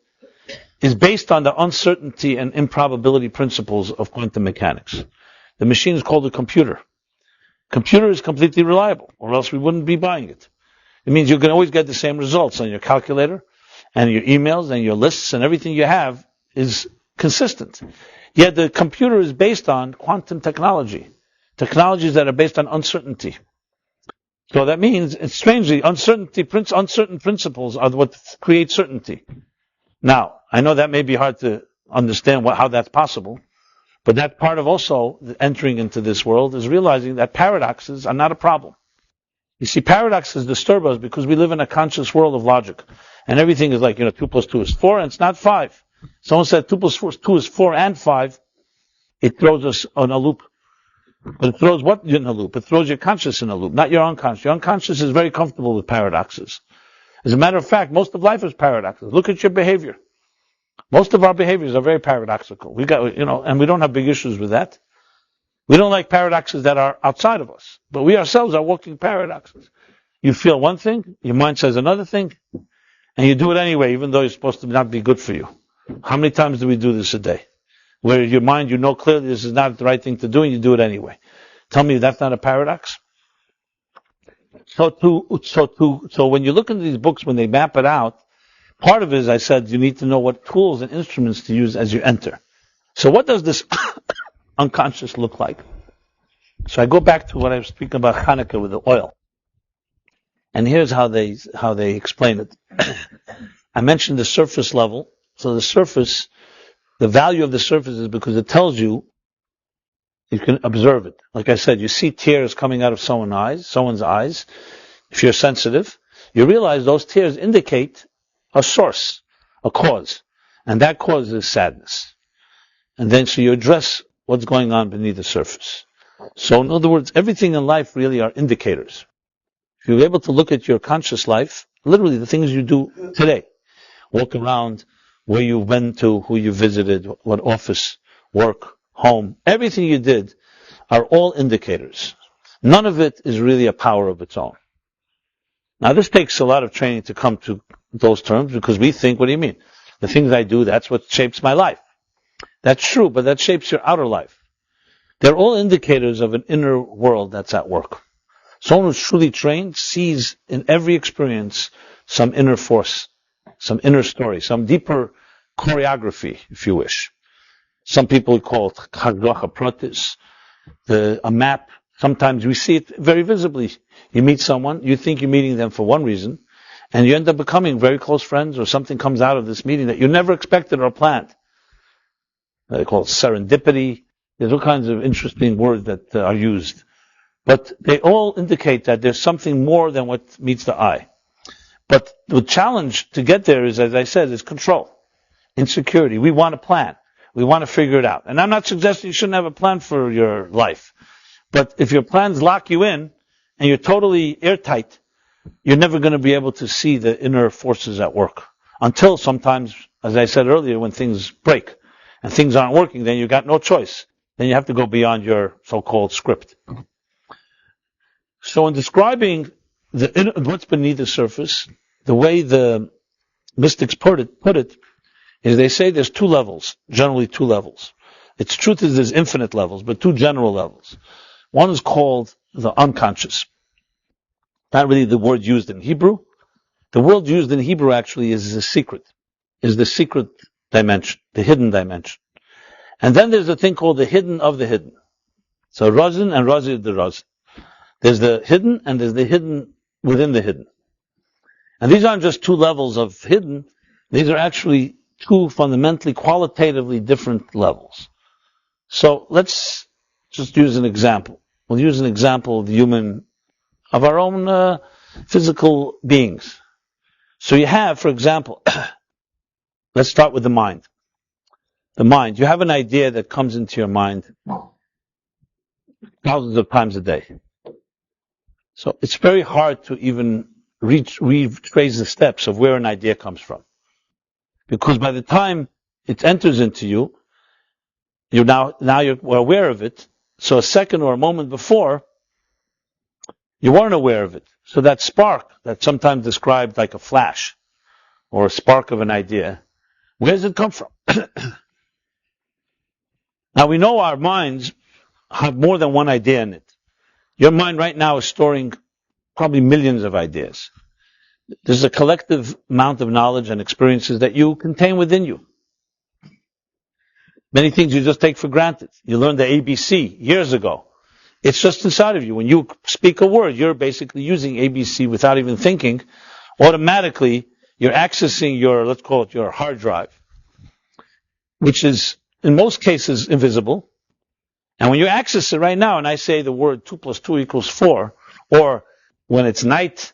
is based on the uncertainty and improbability principles of quantum mechanics. The machine is called a computer. Computer is completely reliable, or else we wouldn't be buying it. It means you can always get the same results on your calculator, and your emails, and your lists, and everything you have is consistent. Yet the computer is based on quantum technology. Technologies that are based on uncertainty. So that means, it's strangely, uncertain principles are what create certainty. Now, I know that may be hard to understand how that's possible, but that part of also entering into this world is realizing that paradoxes are not a problem. You see, paradoxes disturb us because we live in a conscious world of logic. And everything is like, 2 plus 2 is 4, and it's not 5. Someone said 2 plus 2 is 4 and 5. It throws us on a loop. But it throws what in a loop? It throws your conscious in a loop, not your unconscious. Your unconscious is very comfortable with paradoxes. As a matter of fact, most of life is paradoxes. Look at your behavior. Most of our behaviors are very paradoxical. And we don't have big issues with that. We don't like paradoxes that are outside of us. But we ourselves are walking paradoxes. You feel one thing, your mind says another thing, and you do it anyway, even though it's supposed to not be good for you. How many times do we do this a day? Where your mind, clearly this is not the right thing to do, and you do it anyway. Tell me that's not a paradox? So when you look into these books, when they map it out, part of it, as I said, you need to know what tools and instruments to use as you enter. So what does this unconscious look like? So I go back to what I was speaking about Chanukah with the oil. And here's how they explain it. I mentioned the surface level. So the value of the surface is because it tells you can observe it. Like I said, you see tears coming out of someone's eyes. If you're sensitive, you realize those tears indicate a source, a cause. And that cause is sadness. And then so you address what's going on beneath the surface. So in other words, everything in life really are indicators. If you're able to look at your conscious life, literally the things you do today, walk around, where you've been to, who you visited, what office, work, home, everything you did are all indicators. None of it is really a power of its own. Now this takes a lot of training to come to those terms because we think, what do you mean? The things I do, that's what shapes my life. That's true, but that shapes your outer life. They're all indicators of an inner world that's at work. Someone who's truly trained sees in every experience some inner force, some inner story, some deeper choreography, if you wish. Some people call it Haggacha Pratis, a map. Sometimes we see it very visibly. You meet someone, you think you're meeting them for one reason, and you end up becoming very close friends, or something comes out of this meeting that you never expected or planned. They call it serendipity. There's all kinds of interesting words that are used. But they all indicate that there's something more than what meets the eye. But the challenge to get there is, as I said, is control, insecurity. We want a plan. We want to figure it out. And I'm not suggesting you shouldn't have a plan for your life. But if your plans lock you in, and you're totally airtight, you're never going to be able to see the inner forces at work. Until sometimes, as I said earlier, when things break and things aren't working, then you got no choice. Then you have to go beyond your so-called script. So in describing what's beneath the surface, the way the mystics put it is they say there's two levels, generally two levels. Its truth is there's infinite levels, but two general levels. One is called the unconscious. Not really the word used in Hebrew. The word used in Hebrew actually is the secret dimension, the hidden dimension. And then there's a thing called the hidden of the hidden. So Razin and Razir the Razin. There's the hidden and there's the hidden within the hidden. And these aren't just two levels of hidden, these are actually two fundamentally, qualitatively different levels. So let's just use an example. We'll use an example of our own physical beings. So you have, for example, let's start with the mind. The mind. You have an idea that comes into your mind thousands of times a day. So it's very hard to even retrace the steps of where an idea comes from. Because by the time it enters into you, you're now you're aware of it. So a second or a moment before, you weren't aware of it. So that spark that's sometimes described like a flash or a spark of an idea, where does it come from? Now we know our minds have more than one idea in it. Your mind right now is storing probably millions of ideas. There's a collective amount of knowledge and experiences that you contain within you. Many things you just take for granted. You learned the ABC years ago. It's just inside of you. When you speak a word, you're basically using ABC without even thinking. Automatically, you're accessing your, let's call it your hard drive, which is in most cases invisible. And when you access it right now, and I say the word 2 + 2 = 4, or when it's night,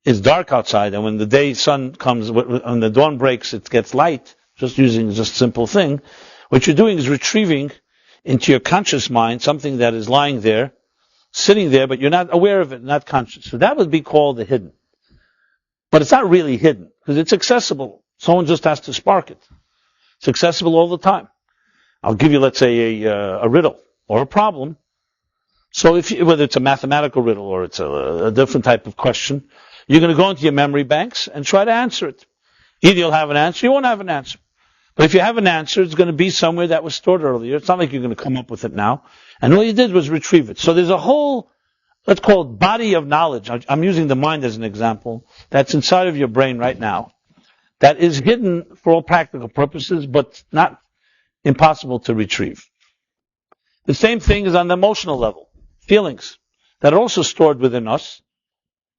it's dark outside, and when the day sun comes, when the dawn breaks, it gets light, just using just a simple thing. What you're doing is retrieving into your conscious mind something that is lying there, sitting there, but you're not aware of it, not conscious. So that would be called the hidden. But it's not really hidden, because it's accessible. Someone just has to spark it. It's accessible all the time. I'll give you, let's say, a riddle or a problem. So whether it's a mathematical riddle or it's a different type of question, you're going to go into your memory banks and try to answer it. Either you'll have an answer, you won't have an answer. But if you have an answer, it's going to be somewhere that was stored earlier. It's not like you're going to come up with it now. And all you did was retrieve it. So there's a whole, let's call it body of knowledge. I'm using the mind as an example. That's inside of your brain right now. That is hidden for all practical purposes, but not impossible to retrieve. The same thing is on the emotional level. Feelings that are also stored within us.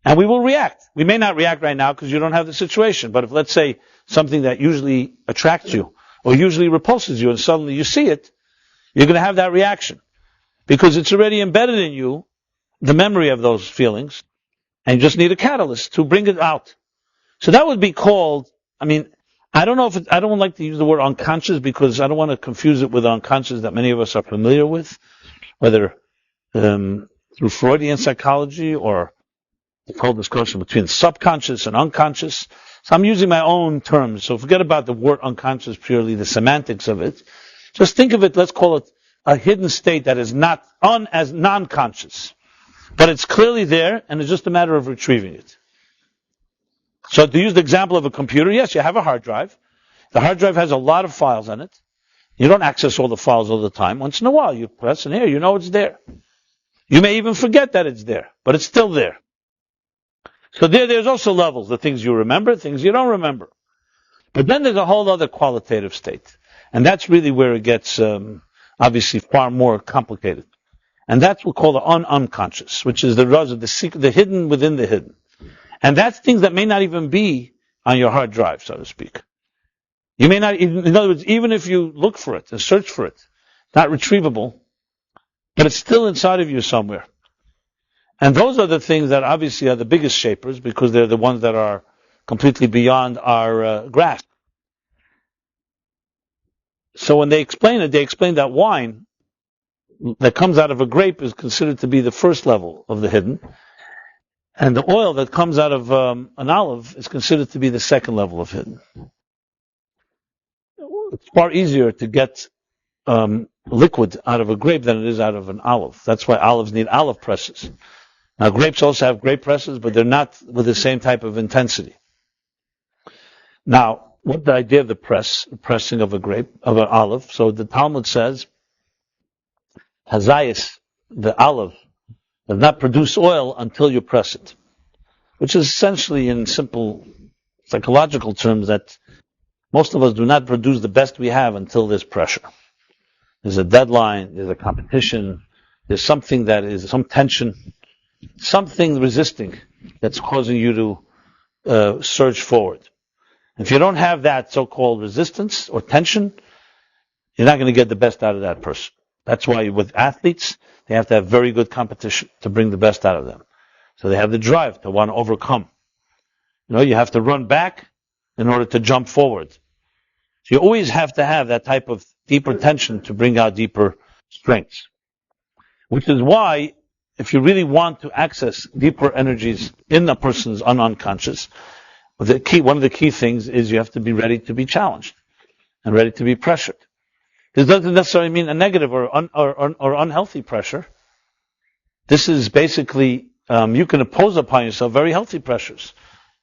And we will react. We may not react right now because you don't have the situation. But if, let's say, something that usually attracts you or usually repulses you and suddenly you see it, you're going to have that reaction. Because it's already embedded in you, the memory of those feelings, and you just need a catalyst to bring it out. So that would be called, I don't know if I don't like to use the word unconscious because I don't want to confuse it with unconscious that many of us are familiar with, whether through Freudian psychology or the whole discussion between subconscious and unconscious. So I'm using my own terms. So forget about the word unconscious purely, the semantics of it. Just think of it, let's call it a hidden state that is not as non-conscious. But it's clearly there, and it's just a matter of retrieving it. So to use the example of a computer, yes, you have a hard drive. The hard drive has a lot of files on it. You don't access all the files all the time. Once in a while, you press in here, you know it's there. You may even forget that it's there, but it's still there. So there's also levels, the things you remember, things you don't remember. But then there's a whole other qualitative state. And that's really where it gets, obviously far more complicated. And that's what we call the unconscious, which is the secret, the hidden within the hidden. And that's things that may not even be on your hard drive, so to speak. You may not even, in other words, even if you look for it and search for it, it's not retrievable, but it's still inside of you somewhere. And those are the things that obviously are the biggest shapers because they're the ones that are completely beyond our grasp. So when they explain it, they explain that wine that comes out of a grape is considered to be the first level of the hidden, and the oil that comes out of an olive is considered to be the second level of hidden. It's far easier to get liquid out of a grape than it is out of an olive. That's why olives need olive presses. Now, grapes also have grape presses, but they're not with the same type of intensity. Now, what's the idea of the pressing of an olive? So the Talmud says, Hazayis, the olive, does not produce oil until you press it. Which is essentially, in simple psychological terms, that most of us do not produce the best we have until there's pressure. There's a deadline, there's a competition, there's something that is, some tension, something resisting that's causing you to surge forward. If you don't have that so-called resistance or tension, you're not going to get the best out of that person. That's why with athletes, they have to have very good competition to bring the best out of them. So they have the drive to want to overcome. You have to run back in order to jump forward. So you always have to have that type of deeper tension to bring out deeper strengths. Which is why, if you really want to access deeper energies in a person's unconscious, one of the key things is you have to be ready to be challenged and ready to be pressured. This doesn't necessarily mean a negative or unhealthy pressure. This is basically, you can impose upon yourself very healthy pressures.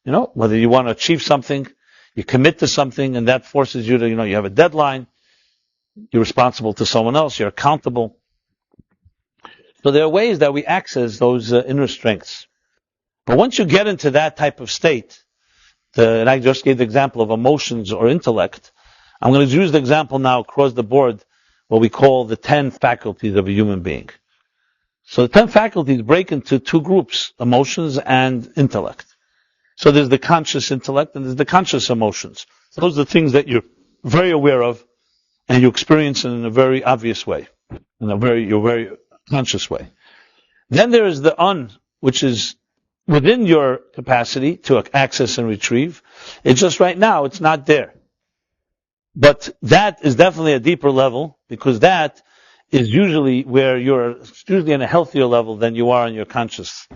Whether you want to achieve something, you commit to something, and that forces you to, you have a deadline, you're responsible to someone else, you're accountable. So there are ways that we access those inner strengths. But once you get into that type of state, and I just gave the example of emotions or intellect, I'm going to use the example now across the board, what we call the 10 faculties of a human being. So the 10 faculties break into two groups, emotions and intellect. So there's the conscious intellect and there's the conscious emotions. So those are the things that you're very aware of and you experience in a very obvious way, in a very conscious way. Then there is the which is within your capacity to access and retrieve. It's just right now, it's not there. But that is definitely a deeper level, because that is usually where you're usually in a healthier level than you are in your conscious.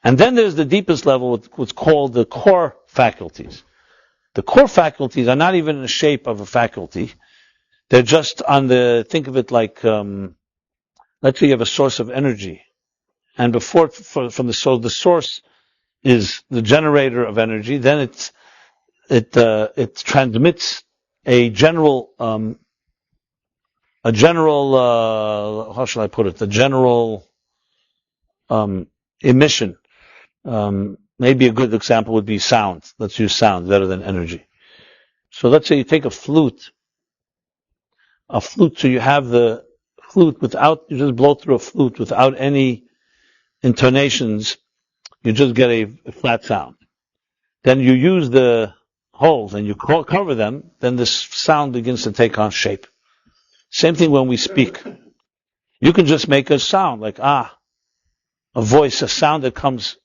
And then there's the deepest level, what's called the core faculties. The core faculties are not even in the shape of a faculty. They're just think of it like, let's say you have a source of energy. And from the source, the source is the generator of energy. Then it transmits a general, how shall I put it? A general, emission. Maybe a good example would be sound. Let's use sound better than energy. So let's say you take a flute, so you have the flute you just blow through a flute without any intonations, you just get a flat sound. Then you use the holes and you cover them, then this sound begins to take on shape. Same thing when we speak. You can just make a sound like a voice, a sound that comes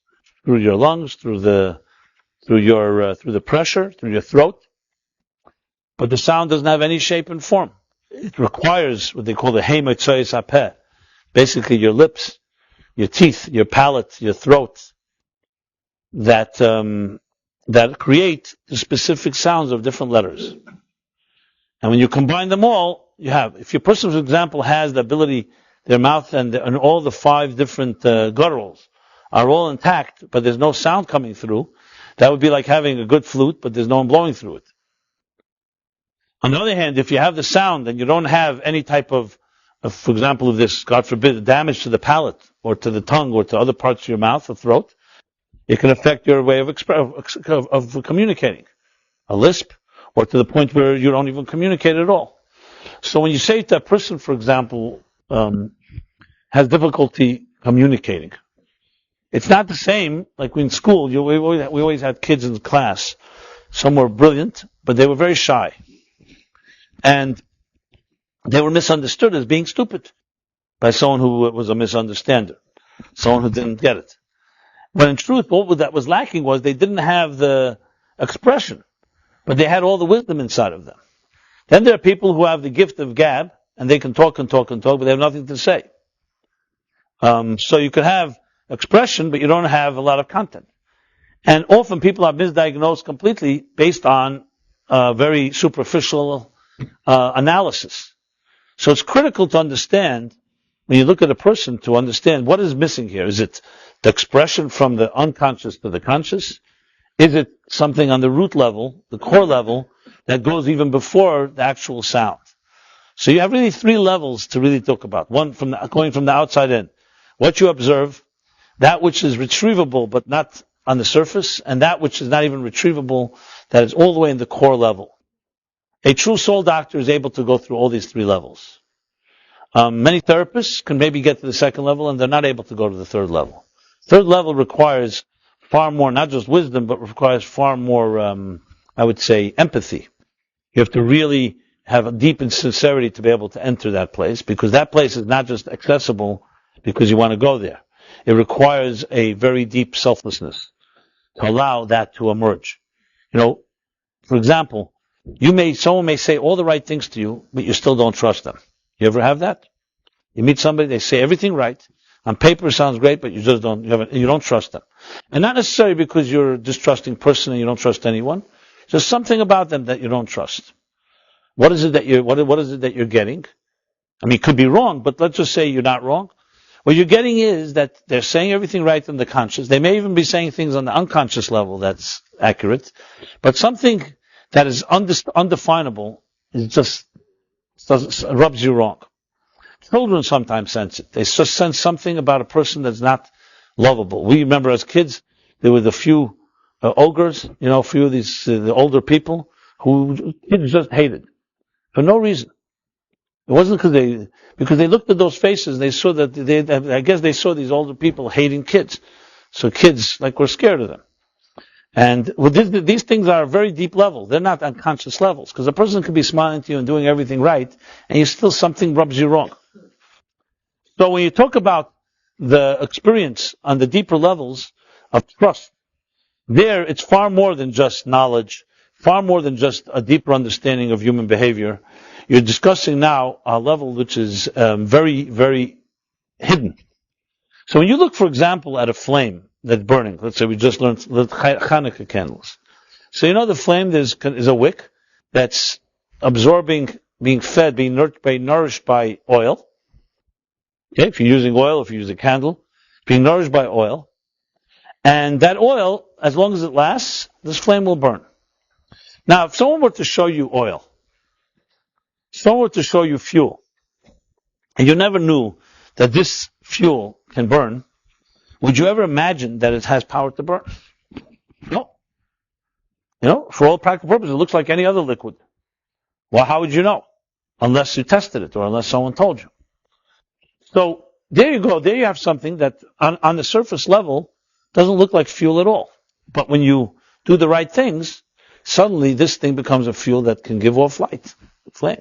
through your lungs, through the pressure, through your throat. But the sound doesn't have any shape and form. It requires what they call the heimatzoyes hapeh. Basically your lips, your teeth, your palate, your throat, that create the specific sounds of different letters. And when you combine them all, if your person, for example, has the ability, their mouth and all the 5 different gutturals are all intact, but there's no sound coming through, that would be like having a good flute, but there's no one blowing through it. On the other hand, if you have the sound and you don't have any type of, for example, of this, God forbid, damage to the palate or to the tongue or to other parts of your mouth or throat, it can affect your way of communicating. A lisp, or to the point where you don't even communicate at all. So when you say to a person, for example, has difficulty communicating, it's not the same like in school. We always had kids in class. Some were brilliant, but they were very shy. And they were misunderstood as being stupid by someone who was a misunderstander, someone who didn't get it. But in truth, what that was lacking was they didn't have the expression, but they had all the wisdom inside of them. Then there are people who have the gift of gab, and they can talk and talk and talk, but they have nothing to say. So you could have expression, but you don't have a lot of content. And often people are misdiagnosed completely based on very superficial analysis. So it's critical to understand, when you look at a person, to understand what is missing here. Is it the expression from the unconscious to the conscious? Is it something on the root level, the core level, that goes even before the actual sound? So you have really three levels to really talk about. One, going from the outside in. What you observe, that which is retrievable but not on the surface, and that which is not even retrievable, that is all the way in the core level. A true soul doctor is able to go through all these three levels. Many therapists can maybe get to the second level, and they're not able to go to the third level. Third level requires far more, not just wisdom, but requires far more, I would say, empathy. You have to really have a deep sincerity to be able to enter that place, because that place is not just accessible because you want to go there. It requires a very deep selflessness to allow that to emerge. For example, someone may say all the right things to you, but you still don't trust them. You ever have that? You meet somebody, they say everything right. On paper it sounds great, but you just you don't trust them. And not necessarily because you're a distrusting person and you don't trust anyone. There's something about them that you don't trust. What is it that you're getting? I mean, it could be wrong, but let's just say you're not wrong. What you're getting is that they're saying everything right in the conscious. They may even be saying things on the unconscious level that's accurate, but something that is undefinable rubs you wrong. Children sometimes sense it. They just sense something about a person that's not lovable. We remember as kids, there were the few ogres, a few of these the older people who kids just hated for no reason. It wasn't because they looked at those faces and they saw that I guess they saw these older people hating kids. So kids were scared of them. And these things are a very deep level. They're not unconscious levels, because a person could be smiling to you and doing everything right, and something rubs you wrong. So when you talk about the experience on the deeper levels of trust, there it's far more than just knowledge, far more than just a deeper understanding of human behavior. You're discussing now a level which is very, very hidden. So when you look, for example, at a flame that's burning, let's say we just learned Chanukah candles. So the flame is a wick that's absorbing, being fed, being nourished by oil. Okay, if you're using oil, if you use a candle, being nourished by oil. And that oil, as long as it lasts, this flame will burn. Now, if someone were to show you oil, someone were to show you fuel, and you never knew that this fuel can burn, would you ever imagine that it has power to burn? No. For all practical purposes, it looks like any other liquid. Well, how would you know? Unless you tested it, or unless someone told you. So, there you go. There you have something that, on the surface level, doesn't look like fuel at all. But when you do the right things, suddenly this thing becomes a fuel that can give off flame.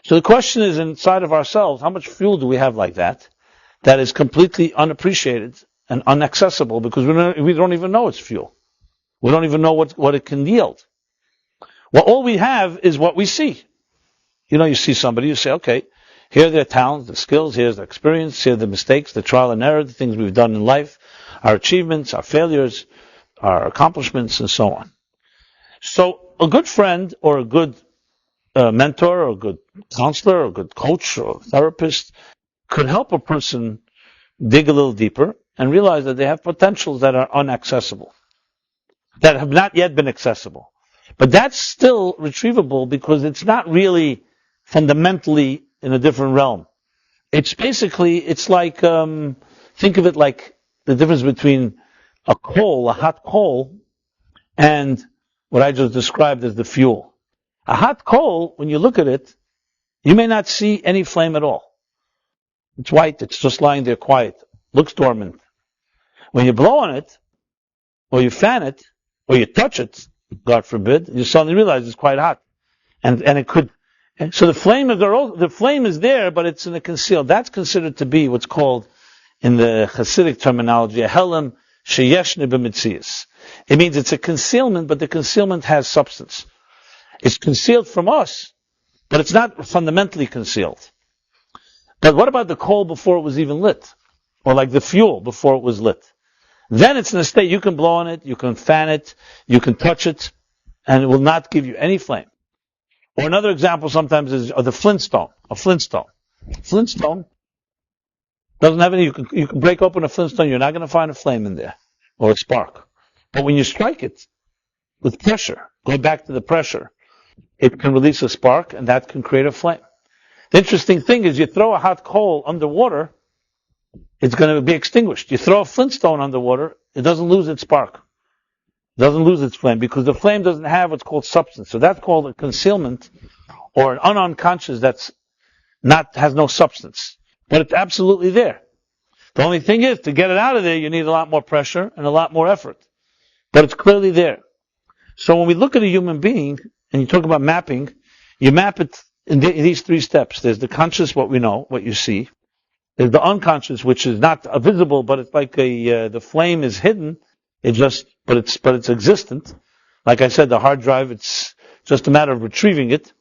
So the question is, inside of ourselves, how much fuel do we have like that is completely unappreciated and inaccessible, because we don't even know it's fuel. We don't even know what it can yield. Well, all we have is what we see. You see somebody, you say, okay, here are their talents, the skills, here's their experience, here are the mistakes, the trial and error, the things we've done in life, our achievements, our failures, our accomplishments, and so on. So a good friend or a good mentor or a good counselor or a good coach or therapist could help a person dig a little deeper and realize that they have potentials that are inaccessible, that have not yet been accessible. But that's still retrievable, because it's not really fundamentally in a different realm. It's like, think of it like the difference between a hot coal, and what I just described as the fuel. A hot coal, when you look at it, you may not see any flame at all. It's white, it's just lying there quiet, looks dormant. When you blow on it, or you fan it, or you touch it, God forbid, you suddenly realize it's quite hot. And it could, so the flame is there, but it's in a concealed. That's considered to be what's called, in the Hasidic terminology, a helem sheyeshne b'mitzias. It means it's a concealment, but the concealment has substance. It's concealed from us, but it's not fundamentally concealed. But what about the coal before it was even lit? Or like the fuel before it was lit? Then it's in a state you can blow on it, you can fan it, you can touch it, and it will not give you any flame. Or another example sometimes is the flintstone. A flintstone. Flintstone doesn't have any, you can break open a flintstone, you're not going to find a flame in there, or a spark. But when you strike it with pressure, go back to the pressure, it can release a spark, and that can create a flame. The interesting thing is you throw a hot coal underwater, it's going to be extinguished. You throw a flintstone underwater, it doesn't lose its spark. It doesn't lose its flame, because the flame doesn't have what's called substance. So that's called a concealment, or an unconscious that's has no substance. But it's absolutely there. The only thing is, to get it out of there, you need a lot more pressure and a lot more effort. But it's clearly there. So when we look at a human being, and you talk about mapping, you map it in these three steps. There's the conscious, what we know, what you see. There's the unconscious, which is not visible, but it's like the flame is hidden. But it's existent. Like I said, the hard drive, it's just a matter of retrieving it.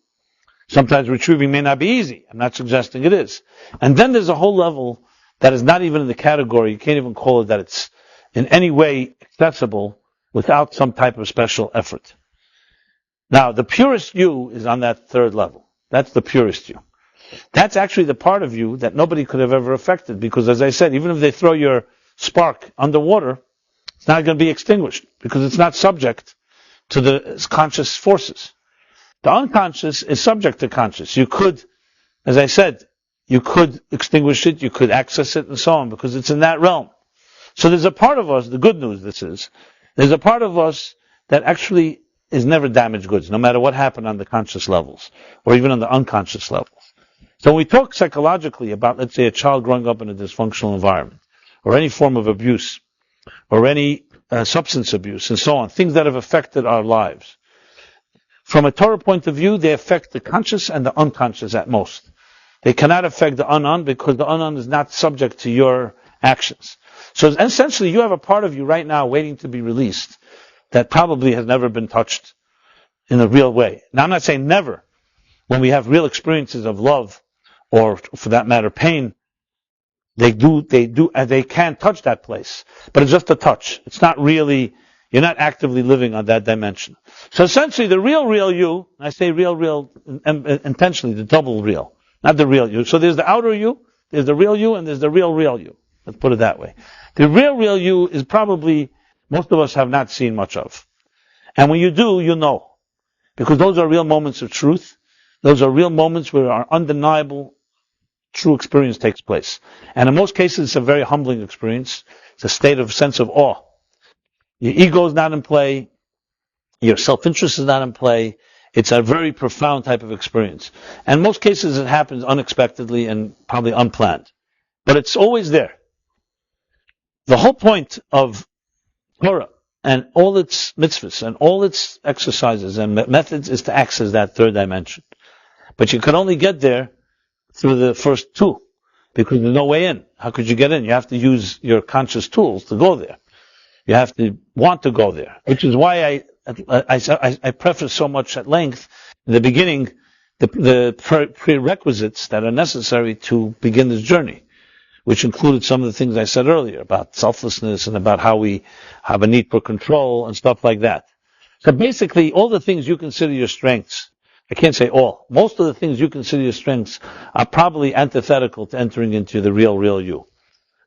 Sometimes retrieving may not be easy. I'm not suggesting it is. And then there's a whole level that is not even in the category. You can't even call it that it's in any way accessible without some type of special effort. Now, the purest you is on that third level. That's the purest you. That's actually the part of you that nobody could have ever affected, because, as I said, even if they throw your spark underwater, it's not going to be extinguished, because it's not subject to the conscious forces. The unconscious is subject to conscious. You could, as I said, you could extinguish it, you could access it, and so on, because it's in that realm. So there's a part of us, the good news there's a part of us that actually is never damaged goods, no matter what happened on the conscious levels, or even on the unconscious levels. So when we talk psychologically about, let's say, a child growing up in a dysfunctional environment, or any form of abuse, or any substance abuse, and so on, things that have affected our lives, from a Torah point of view, they affect the conscious and the unconscious at most. They cannot affect the unknown, because the unknown is not subject to your actions. So essentially, you have a part of you right now waiting to be released that probably has never been touched in a real way. Now, I'm not saying never. When we have real experiences of love, or for that matter, pain, they can touch that place. But it's just a touch. It's not really, you're not actively living on that dimension. So essentially, the real you, I say real, intentionally, the double real, not the real you. So there's the outer you, there's the real you, and there's the real you. Let's put it that way. The real you is probably, most of us have not seen much of. And when you do, you know. Because those are real moments of truth. Those are real moments where our undeniable true experience takes place. And in most cases, it's a very humbling experience. It's a state of sense of awe. Your ego is not in play. Your self-interest is not in play. It's a very profound type of experience. And in most cases, it happens unexpectedly and probably unplanned. But it's always there. The whole point of Torah and all its mitzvahs and all its exercises and methods is to access that third dimension. But you can only get there through the first two, because there's no way in. How could you get in? You have to use your conscious tools to go there. You have to want to go there, which is why I preface so much at length in the beginning the prerequisites that are necessary to begin this journey, which included some of the things I said earlier about selflessness and about how we have a need for control and stuff like that. So basically, all the things you consider your strengths, I can't say all, most of the things you consider your strengths are probably antithetical to entering into the real you.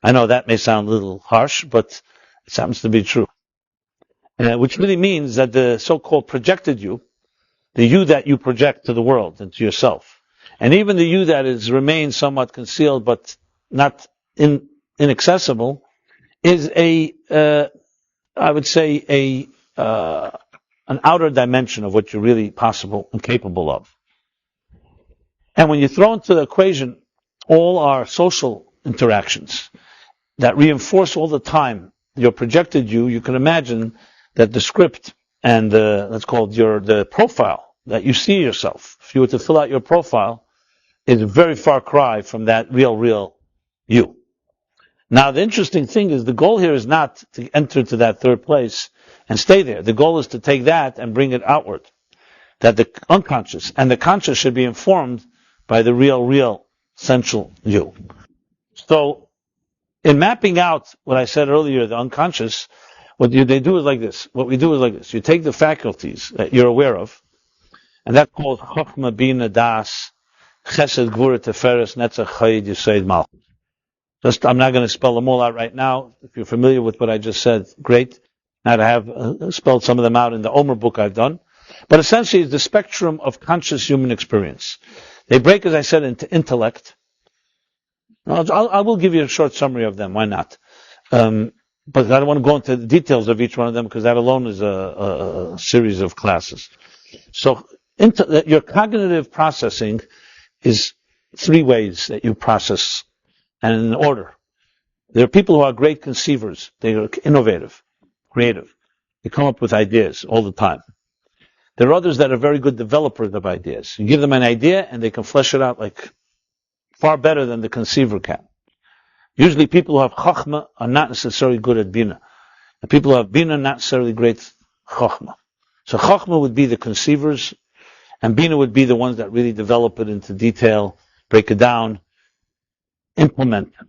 I know that may sound a little harsh, but it happens to be true. Which really means that the so-called projected you, the you that you project to the world and to yourself, and even the you that remains somewhat concealed but not inaccessible, is I would say an outer dimension of what you're really possible and capable of. And when you throw into the equation all our social interactions that reinforce all the time your projected you can imagine that the script and let's call it the profile that you see yourself, if you were to fill out your profile, is a very far cry from that real you. Now, the interesting thing is the goal here is not to enter to that third place and stay there. The goal is to take that and bring it outward. that the unconscious and the conscious should be informed by the real, central you. So, in mapping out what I said earlier, the unconscious, what they do is like this. What we do is like this. You take the faculties that you're aware of, and that's called Chochmah, Bina, Das, Chesed, Gvura, Teferes, Netzach, Chayid, Yesod, Malchus. I'm not going to spell them all out right now. If you're familiar with what I just said, great. Now I have spelled some of them out in the Omer book I've done. But essentially, it's the spectrum of conscious human experience. They break, as I said, into intellect. I will give you a short summary of them. Why not? But I don't want to go into the details of each one of them because that alone is a series of classes. So, your cognitive processing is three ways that you process, and in order. There are people who are great conceivers. They are innovative, creative. They come up with ideas all the time. There are others that are very good developers of ideas. You give them an idea and they can flesh it out like far better than the conceiver can. Usually people who have chokhmah are not necessarily good at bina. And people who have bina are not necessarily great chokhmah. So chokhmah would be the conceivers, and bina would be the ones that really develop it into detail, break it down, implement it.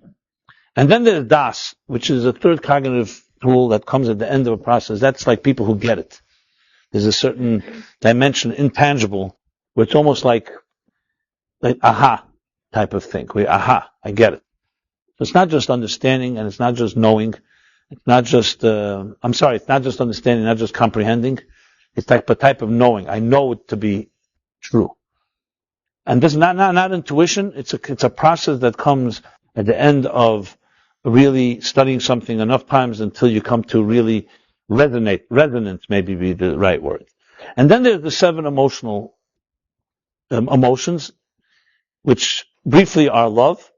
And then there's das, which is a third cognitive tool that comes at the end of a process. That's like people who get it. There's a certain dimension, intangible, where it's almost like aha type of thing. Where aha, I get it. So it's not just understanding, and it's not just knowing. It's not just, it's not just understanding, not just comprehending. It's like a type of knowing. I know it to be true. And this is not intuition. It's a process that comes at the end of really studying something enough times until you come to really resonate. Resonance maybe be the right word. And then there's the 7 emotional emotions, which briefly are love,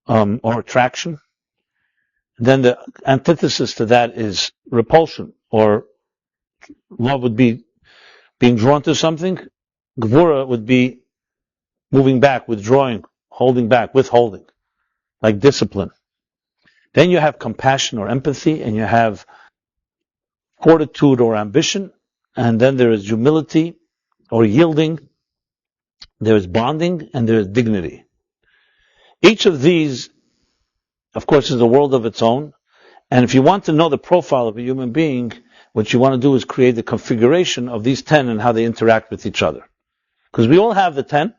or attraction. And then the antithesis to that is repulsion, or love would be being drawn to something. Gvura would be moving back, withdrawing, holding back, withholding, like discipline. Then you have compassion or empathy, and you have fortitude or ambition, and then there is humility or yielding, there is bonding, and there is dignity. Each of these, of course, is a world of its own, and if you want to know the profile of a human being, what you want to do is create the configuration of these 10 and how they interact with each other. Because we all have the 10,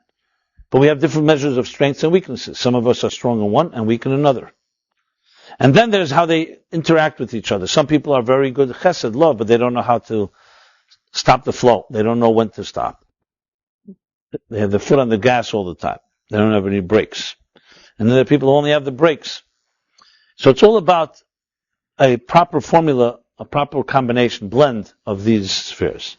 but we have different measures of strengths and weaknesses. Some of us are strong in one and weak in another. And then there's how they interact with each other. Some people are very good at chesed, love, but they don't know how to stop the flow. They don't know when to stop. They have their foot on the gas all the time. They don't have any brakes. And then there are people who only have the brakes. So it's all about a proper formula, a proper combination, blend of these spheres.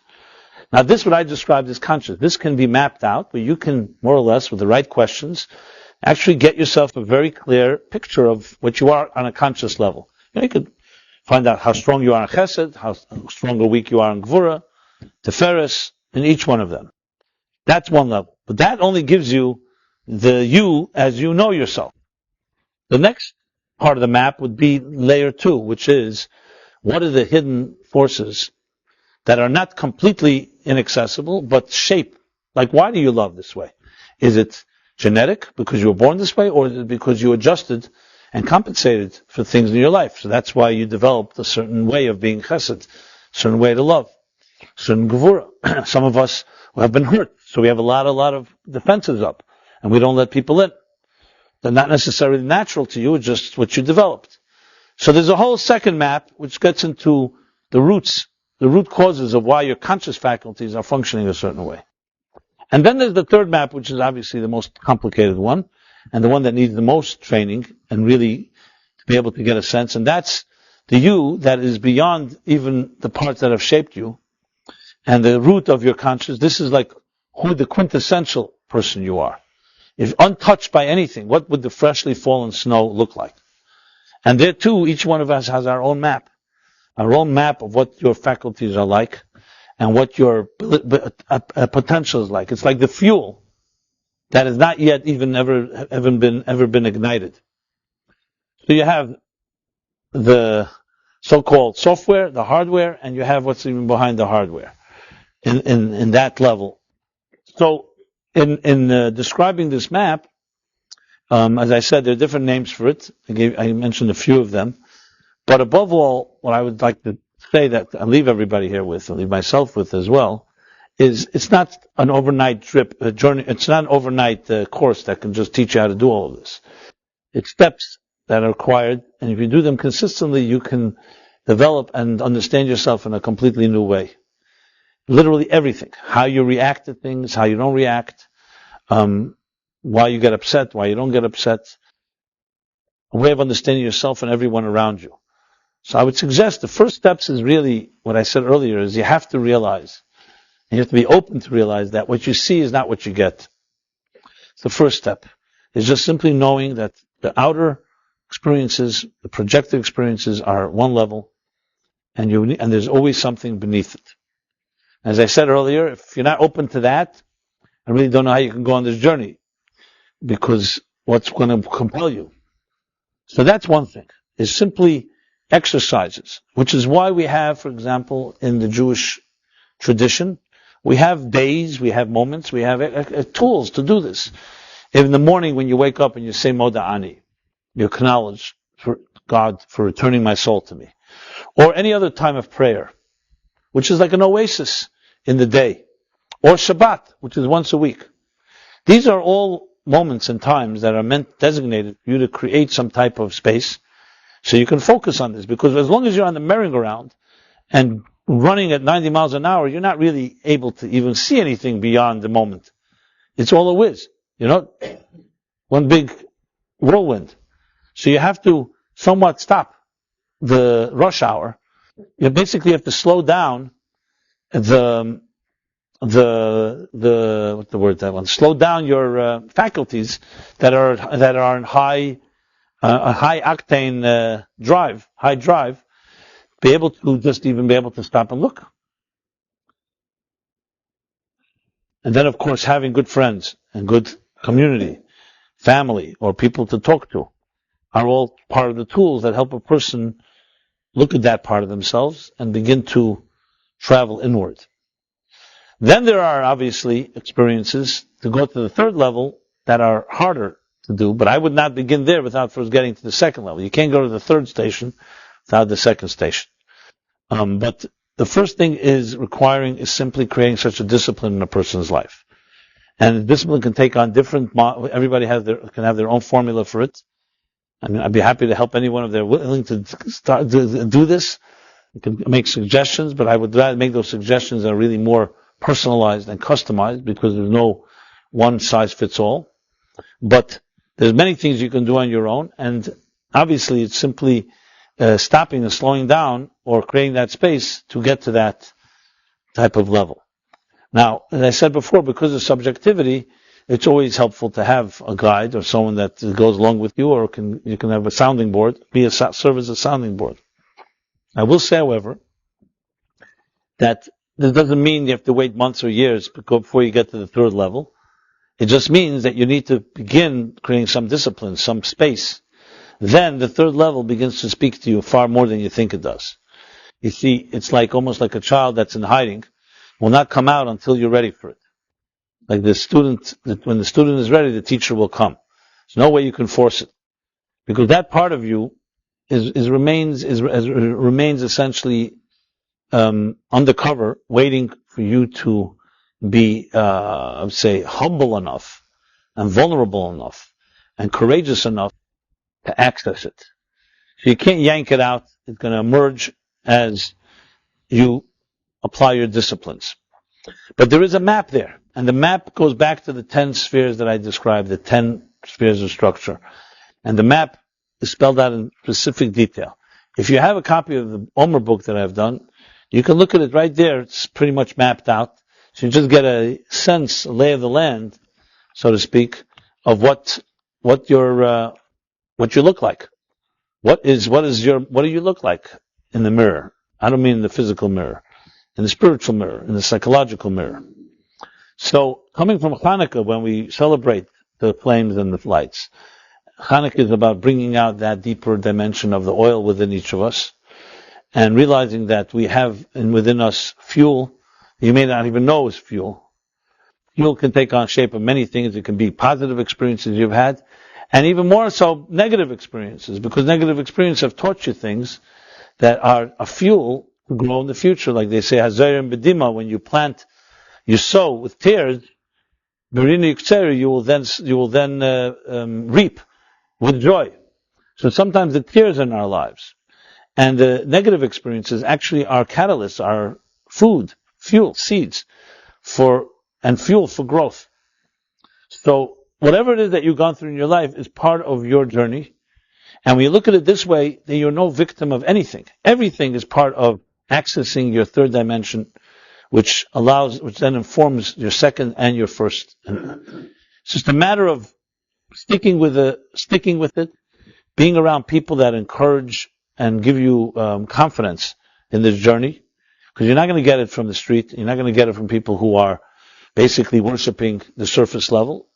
Now this, what I described as conscious, this can be mapped out, but you can, more or less, with the right questions, actually get yourself a very clear picture of what you are on a conscious level. You could find out how strong you are in chesed, how strong or weak you are in gvura, teferes, in each one of them. That's one level. But that only gives you the you as you know yourself. The next part of the map would be layer 2, which is what are the hidden forces that are not completely inaccessible, but shape. Like, why do you love this way? Is it genetic, because you were born this way, or is it because you adjusted and compensated for things in your life? So that's why you developed a certain way of being chesed, a certain way to love, certain gevura. Some of us have been hurt, so we have a lot of defenses up, and we don't let people in. They're not necessarily natural to you, it's just what you developed. So there's a whole second map which gets into the roots, the root causes of why your conscious faculties are functioning a certain way. And then there's the third map, which is obviously the most complicated one, and the one that needs the most training, and really to be able to get a sense, and that's the you that is beyond even the parts that have shaped you, and the root of your conscious. This is like who the quintessential person you are. If untouched by anything, what would the freshly fallen snow look like? And there too, each one of us has our own map of what your faculties are like, and what your potential is like. It's like the fuel that has not yet even ever been ignited. So you have the so-called software, the hardware, and you have what's even behind the hardware. in that level. So, in describing this map, as I said, there are different names for it. I mentioned a few of them. But above all, what I would like to say that I leave everybody here with, and leave myself with as well, is it's not an overnight trip, a journey. It's not an overnight course that can just teach you how to do all of this. It's steps that are required, and if you do them consistently, you can develop and understand yourself in a completely new way. Literally everything. How you react to things, how you don't react, why you get upset, why you don't get upset. A way of understanding yourself and everyone around you. So I would suggest the first steps is really what I said earlier, is you have to realize, and you have to be open to realize that what you see is not what you get. It's the first step. It's just simply knowing that the outer experiences, the projected experiences are one level, and there's always something beneath it. As I said earlier, if you're not open to that, I really don't know how you can go on this journey, because what's going to compel you? So that's one thing, is simply exercises, which is why we have, for example, in the Jewish tradition, we have days, we have moments, we have tools to do this. In the morning when you wake up and you say Moda Ani, you acknowledge for God for returning my soul to me. Or any other time of prayer, which is like an oasis in the day. Or Shabbat, which is once a week. These are all moments and times that are designated for you to create some type of space so you can focus on this. Because as long as you're on the merry-go-round and running at 90 miles an hour, you're not really able to even see anything beyond the moment. It's all a whiz. One big whirlwind. So you have to somewhat stop the rush hour. You basically have to slow down slow down your faculties that are in high octane drive, be able to stop and look. And then, of course, having good friends and good community, family, or people to talk to are all part of the tools that help a person look at that part of themselves and begin to travel inward. Then there are obviously experiences to go to the third level that are harder to do, but I would not begin there without first getting to the second level. You can't go to the third station without the second station. But the first thing is simply creating such a discipline in a person's life. And the discipline can take on everybody can have their own formula for it. I mean, I'd be happy to help anyone if they're willing to start to do this. You can make suggestions, but I would rather make those suggestions that are really more personalized and customized, because there's no one size fits all. But there's many things you can do on your own, and obviously it's simply stopping and slowing down or creating that space to get to that type of level. Now, as I said before, because of subjectivity, it's always helpful to have a guide or someone that goes along with you, or you can have a sounding board, serve as a sounding board. I will say, however, that this doesn't mean you have to wait months or years before you get to the third level. It just means that you need to begin creating some discipline, some space. Then the third level begins to speak to you far more than you think it does. You see, it's almost like a child that's in hiding, will not come out until you're ready for it. Like when the student is ready, the teacher will come. There's no way you can force it, because that part of you remains essentially undercover, waiting for you to be, humble enough and vulnerable enough and courageous enough to access it. So you can't yank it out. It's going to emerge as you apply your disciplines. But there is a map there, and the map goes back to the 10 spheres that I described, the 10 spheres of structure. And the map is spelled out in specific detail. If you have a copy of the Omer book that I've done, you can look at it right there. It's pretty much mapped out. So you just get a lay of the land, so to speak, of what you look like. What do you look like in the mirror? I don't mean in the physical mirror, in the spiritual mirror, in the psychological mirror. So, coming from Chanukah, when we celebrate the flames and the lights, Chanukah is about bringing out that deeper dimension of the oil within each of us, and realizing that we have within us fuel you may not even know is fuel. Fuel can take on shape of many things. It can be positive experiences you've had, and even more so negative experiences, because negative experiences have taught you things that are a fuel to grow in the future. Like they say, Hazarim Bedima, when you plant, you sow with tears, you will then reap with joy. So sometimes the tears in our lives and the negative experiences actually are catalysts, are food, fuel, seeds fuel for growth. So whatever it is that you've gone through in your life is part of your journey. And when you look at it this way, then you're no victim of anything. Everything is part of accessing your third dimension, which then informs your second and your first. It's just a matter of sticking with it, being around people that encourage and give you confidence in this journey, because you're not going to get it from the street. You're not going to get it from people who are basically worshiping the surface level.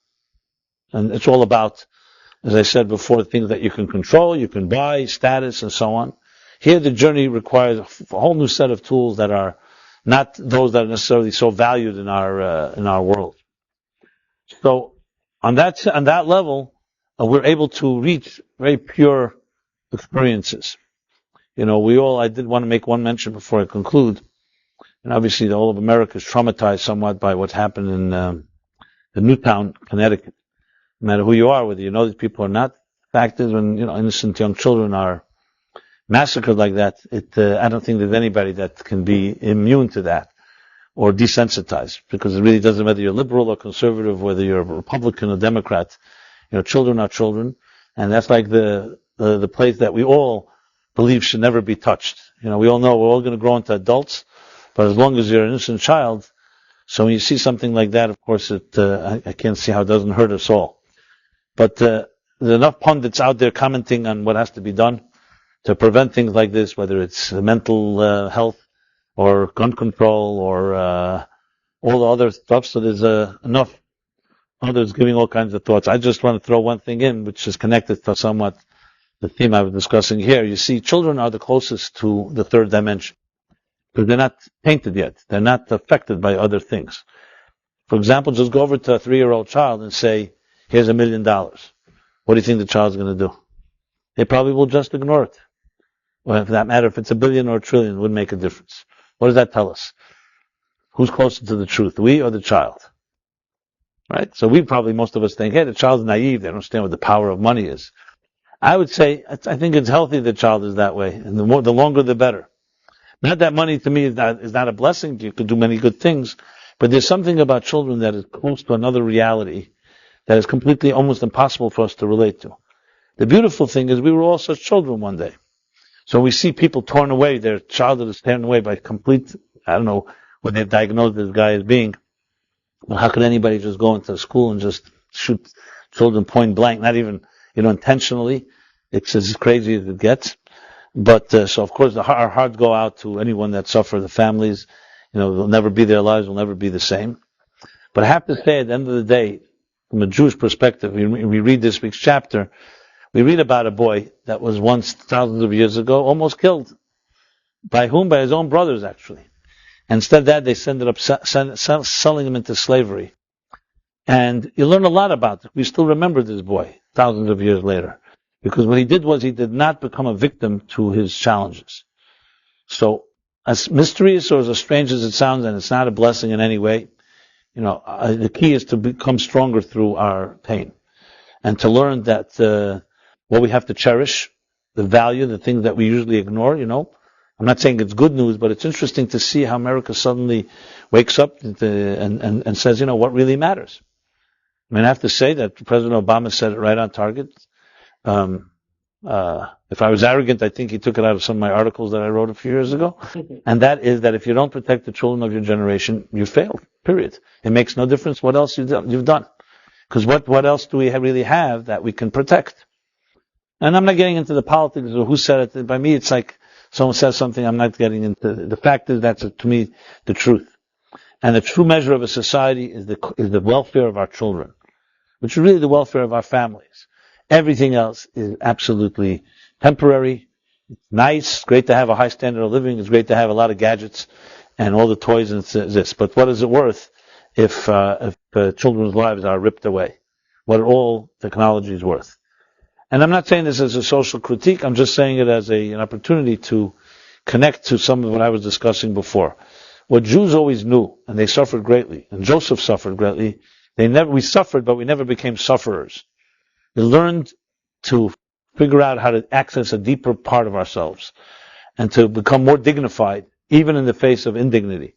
And it's all about, as I said before, things that you can control, you can buy, status, and so on. Here the journey requires a whole new set of tools that are not those that are necessarily so valued in our world. So on that level, we're able to reach very pure experiences. I did want to make one mention before I conclude. And obviously, all of America is traumatized somewhat by what's happened in the Newtown, Connecticut. No matter who you are, whether you know these people or not, the fact is, when innocent young children are massacred like that, I don't think there's anybody that can be immune to that or desensitized, because it really doesn't matter you're liberal or conservative, whether you're a Republican or Democrat. Children are children, and that's like the place that we all believe should never be touched. We all know we're all going to grow into adults, but as long as you're an innocent child, so when you see something like that, of course, I can't see how it doesn't hurt us all. But there's enough pundits out there commenting on what has to be done to prevent things like this, whether it's mental health or gun control or all the other stuff. So there's enough others giving all kinds of thoughts. I just want to throw one thing in, which is connected to somewhat the theme I was discussing here. You see, children are the closest to the third dimension, because they're not tainted yet. They're not affected by other things. For example, just go over to a 3-year-old child and say, here's $1 million. What do you think the child's going to do? They probably will just ignore it. Well, for that matter, if it's $1 billion or $1 trillion, it wouldn't make a difference. What does that tell us? Who's closer to the truth, we or the child? Right? So most of us think, hey, the child's naive. They don't understand what the power of money is. I would say, I think it's healthy the child is that way. And the longer, the better. Not that money to me is not a blessing. You could do many good things. But there's something about children that is close to another reality that is completely almost impossible for us to relate to. The beautiful thing is we were all such children one day. So we see people torn away, their childhood is torn away by complete, I don't know what they've diagnosed this guy as being. Well, how could anybody just go into school and just shoot children point blank, not even, intentionally? It's as crazy as it gets. But, so of course our hearts go out to anyone that suffer, the families, they'll never be, their lives will never be the same. But I have to say, at the end of the day, from a Jewish perspective, we read this week's chapter, we read about a boy that was once, thousands of years ago, almost killed. By whom? By his own brothers, actually. And instead of that, they ended up selling him into slavery. And you learn a lot about it. We still remember this boy, thousands of years later. Because what he did was he did not become a victim to his challenges. So, as mysterious or as strange as it sounds, and it's not a blessing in any way, the key is to become stronger through our pain. And to learn that what we have to cherish, the value, the things that we usually ignore, I'm not saying it's good news, but it's interesting to see how America suddenly wakes up and says, what really matters. I have to say that President Obama said it right on target. If I was arrogant, I think he took it out of some of my articles that I wrote a few years ago. And that is that if you don't protect the children of your generation, you failed, period. It makes no difference what else you've done. Because what else do we really have that we can protect? And I'm not getting into the politics or who said it. By me, it's like someone says something, I'm not getting into. The fact is that's, to me, the truth. And the true measure of a society is the welfare of our children, which is really the welfare of our families. Everything else is absolutely temporary. It's nice. It's great to have a high standard of living. It's great to have a lot of gadgets. and all the toys and this. But what is it worth if children's lives are ripped away? What all technology is worth? And I'm not saying this as a social critique. I'm just saying it as an opportunity to connect to some of what I was discussing before. What Jews always knew, and they suffered greatly, and Joseph suffered greatly. We suffered, but we never became sufferers. We learned to figure out how to access a deeper part of ourselves and to become more dignified, even in the face of indignity.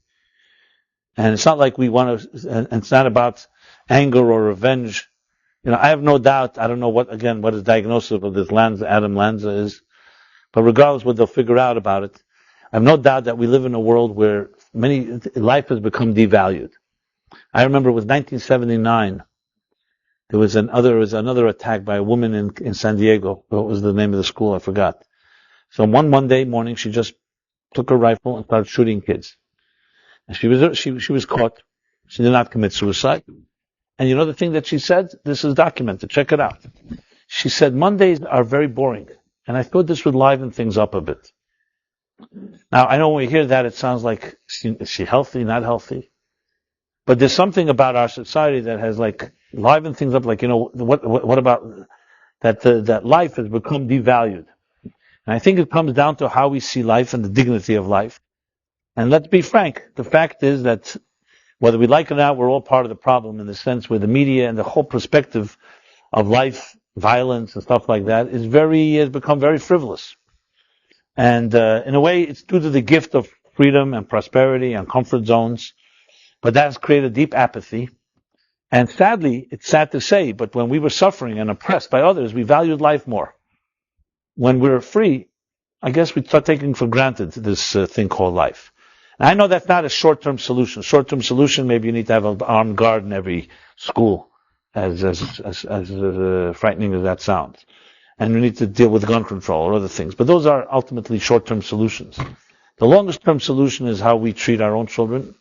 And it's not like we want to, and it's not about anger or revenge. I have no doubt, I don't know what his diagnosis of this Adam Lanza is, but regardless what they'll figure out about it, I have no doubt that we live in a world where life has become devalued. I remember it was 1979. There was another attack by a woman in San Diego. What was the name of the school? I forgot. So one Monday morning, she just took her rifle and started shooting kids. And she was caught. She did not commit suicide. And you know the thing that she said? This is documented. Check it out. She said, Mondays are very boring. And I thought this would liven things up a bit. Now, I know when we hear that, it sounds like, is she healthy, not healthy? But there's something about our society that has livened things up, what about that life has become devalued. And I think it comes down to how we see life and the dignity of life. And let's be frank, the fact is that whether we like it or not, we're all part of the problem in the sense where the media and the whole perspective of life, violence and stuff like that has become very frivolous. And in a way, it's due to the gift of freedom and prosperity and comfort zones, but that has created deep apathy. And sadly, it's sad to say, but when we were suffering and oppressed by others, we valued life more. When we were free, I guess we start taking for granted this thing called life. And I know that's not a short-term solution. Short-term solution, maybe you need to have an armed guard in every school, as frightening as that sounds. And we need to deal with gun control or other things. But those are ultimately short-term solutions. The longest-term solution is how we treat our own children,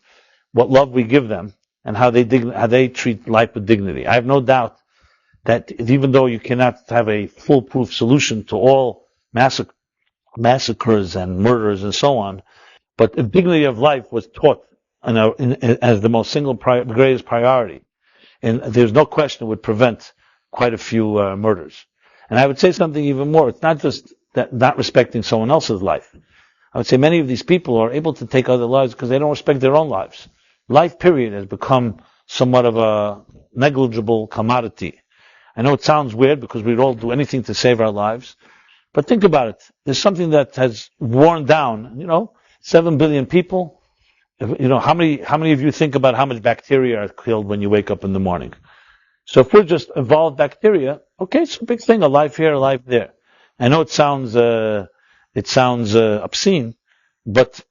what love we give them, and how they treat life with dignity. I have no doubt that even though you cannot have a foolproof solution to all massacres and murders and so on, but the dignity of life was taught as the most greatest priority. And there's no question it would prevent quite a few murders. And I would say something even more. It's not just that not respecting someone else's life. I would say many of these people are able to take other lives because they don't respect their own lives. Life, period, has become somewhat of a negligible commodity. I know it sounds weird because we'd all do anything to save our lives. But think about it. There's something that has worn down, 7 billion people. How many of you think about how much bacteria are killed when you wake up in the morning? So if we're just evolved bacteria, okay, it's a big thing, a life here, a life there. I know it sounds obscene, but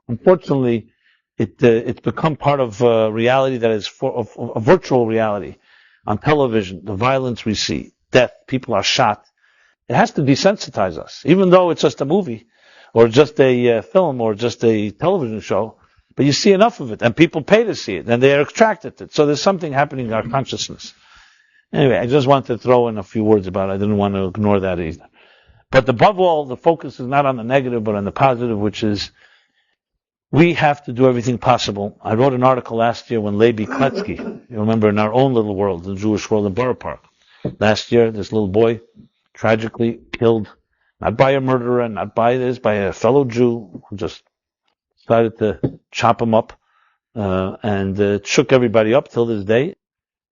unfortunately, it's become part of reality that is a virtual reality. On television, the violence we see, death, people are shot. It has to desensitize us, even though it's just a movie, or just a film, or just a television show. But you see enough of it, and people pay to see it, and they are attracted to it. So there's something happening in our consciousness. Anyway, I just wanted to throw in a few words about it. I didn't want to ignore that either. But above all, the focus is not on the negative, but on the positive, which is we have to do everything possible. I wrote an article last year when Levi Kletsky, you remember, in our own little world, the Jewish world in Borough Park. Last year, this little boy tragically killed, not by a murderer, not by a fellow Jew who just decided to chop him up, and it shook everybody up till this day.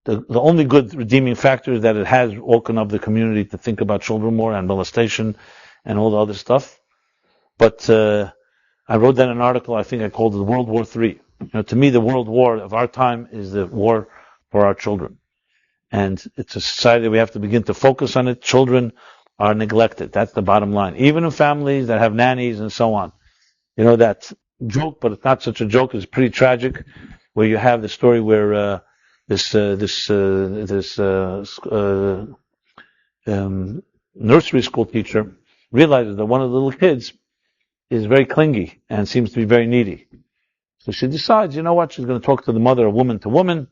The only good redeeming factor is that it has woken up the community to think about children more and molestation and all the other stuff. But I wrote down an article, I think I called it World War III. To me, the world war of our time is the war for our children. And it's a society that we have to begin to focus on it. Children are neglected. That's the bottom line. Even in families that have nannies and so on. That joke, but it's not such a joke, it's pretty tragic, where you have the story where this nursery school teacher realizes that one of the little kids is very clingy and seems to be very needy. So she decides, she's going to talk to the mother, woman to woman.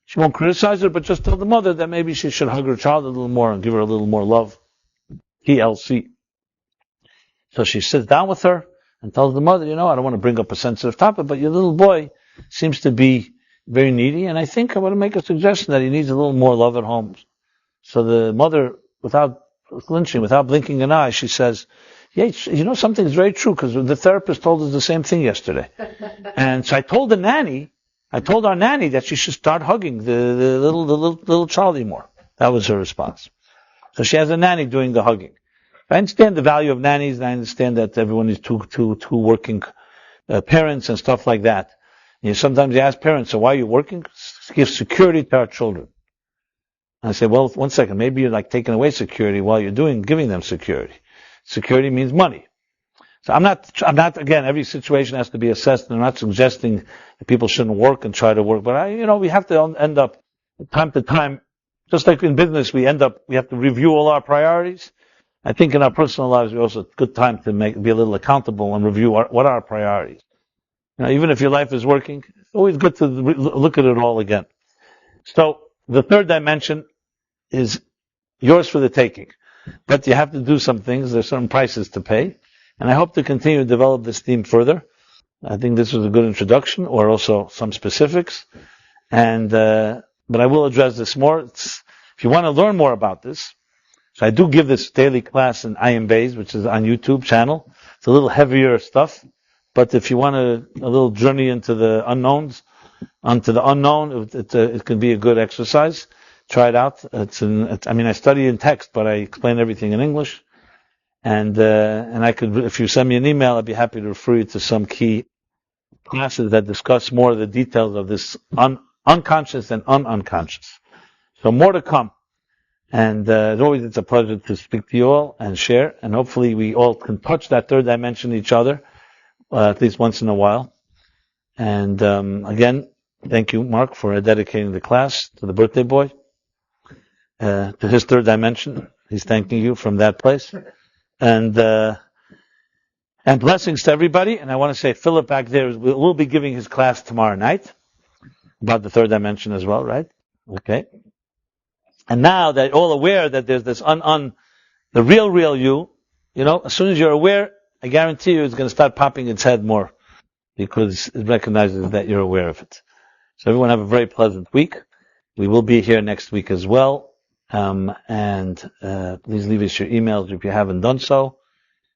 She won't criticize her, but just tell the mother that maybe she should hug her child a little more and give her a little more love. TLC. So she sits down with her and tells the mother, I don't want to bring up a sensitive topic, but your little boy seems to be very needy, and I think I want to make a suggestion that he needs a little more love at home. So the mother, without flinching, without blinking an eye, she says, yeah, something's very true, because the therapist told us the same thing yesterday. And so I told our nanny that she should start hugging the little Charlie more. That was her response. So she has a nanny doing the hugging. I understand the value of nannies, and I understand that everyone is two working parents and stuff like that. Sometimes you ask parents, so why are you working? Give security to our children. And I say, well, one second, maybe you're like taking away security while you're giving them security. Security means money. So I'm not, again, every situation has to be assessed, and I'm not suggesting that people shouldn't work and try to work, but we have to end up, time to time, just like in business, we have to review all our priorities. I think in our personal lives, we also good time to be a little accountable and review what are our priorities. Even if your life is working, it's always good to look at it all again. So the third dimension is yours for the taking, but you have to do some things. There's certain prices to pay, and I hope to continue to develop this theme further. I think this was a good introduction, or also some specifics, but I will address this more. If you want to learn more about this, so I do give this daily class in Ayin Bays, which is on YouTube channel. It's a little heavier stuff, but if you want a little journey into the unknown, it can be a good exercise. Try it out. I study in text, but I explain everything in English. And I could, if you send me an email, I'd be happy to refer you to some key classes that discuss more of the details of this unconscious and unconscious. So more to come. And as always, it's a pleasure to speak to you all and share. And hopefully we all can touch that third dimension each other, at least once in a while. And again, thank you, Mark, for dedicating the class to the birthday boy, to his third dimension. He's thanking you from that place. And blessings to everybody. And I want to say Philip back there will be giving his class tomorrow night about the third dimension as well, right? Okay. And now that you're all aware that there's this the real you, as soon as you're aware, I guarantee you it's going to start popping its head more, because it recognizes that you're aware of it. So everyone have a very pleasant week. We will be here next week as well. And please leave us your emails if you haven't done so.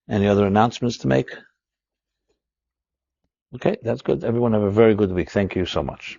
Any other announcements to make? Okay, that's good. Everyone have a very good week. Thank you so much.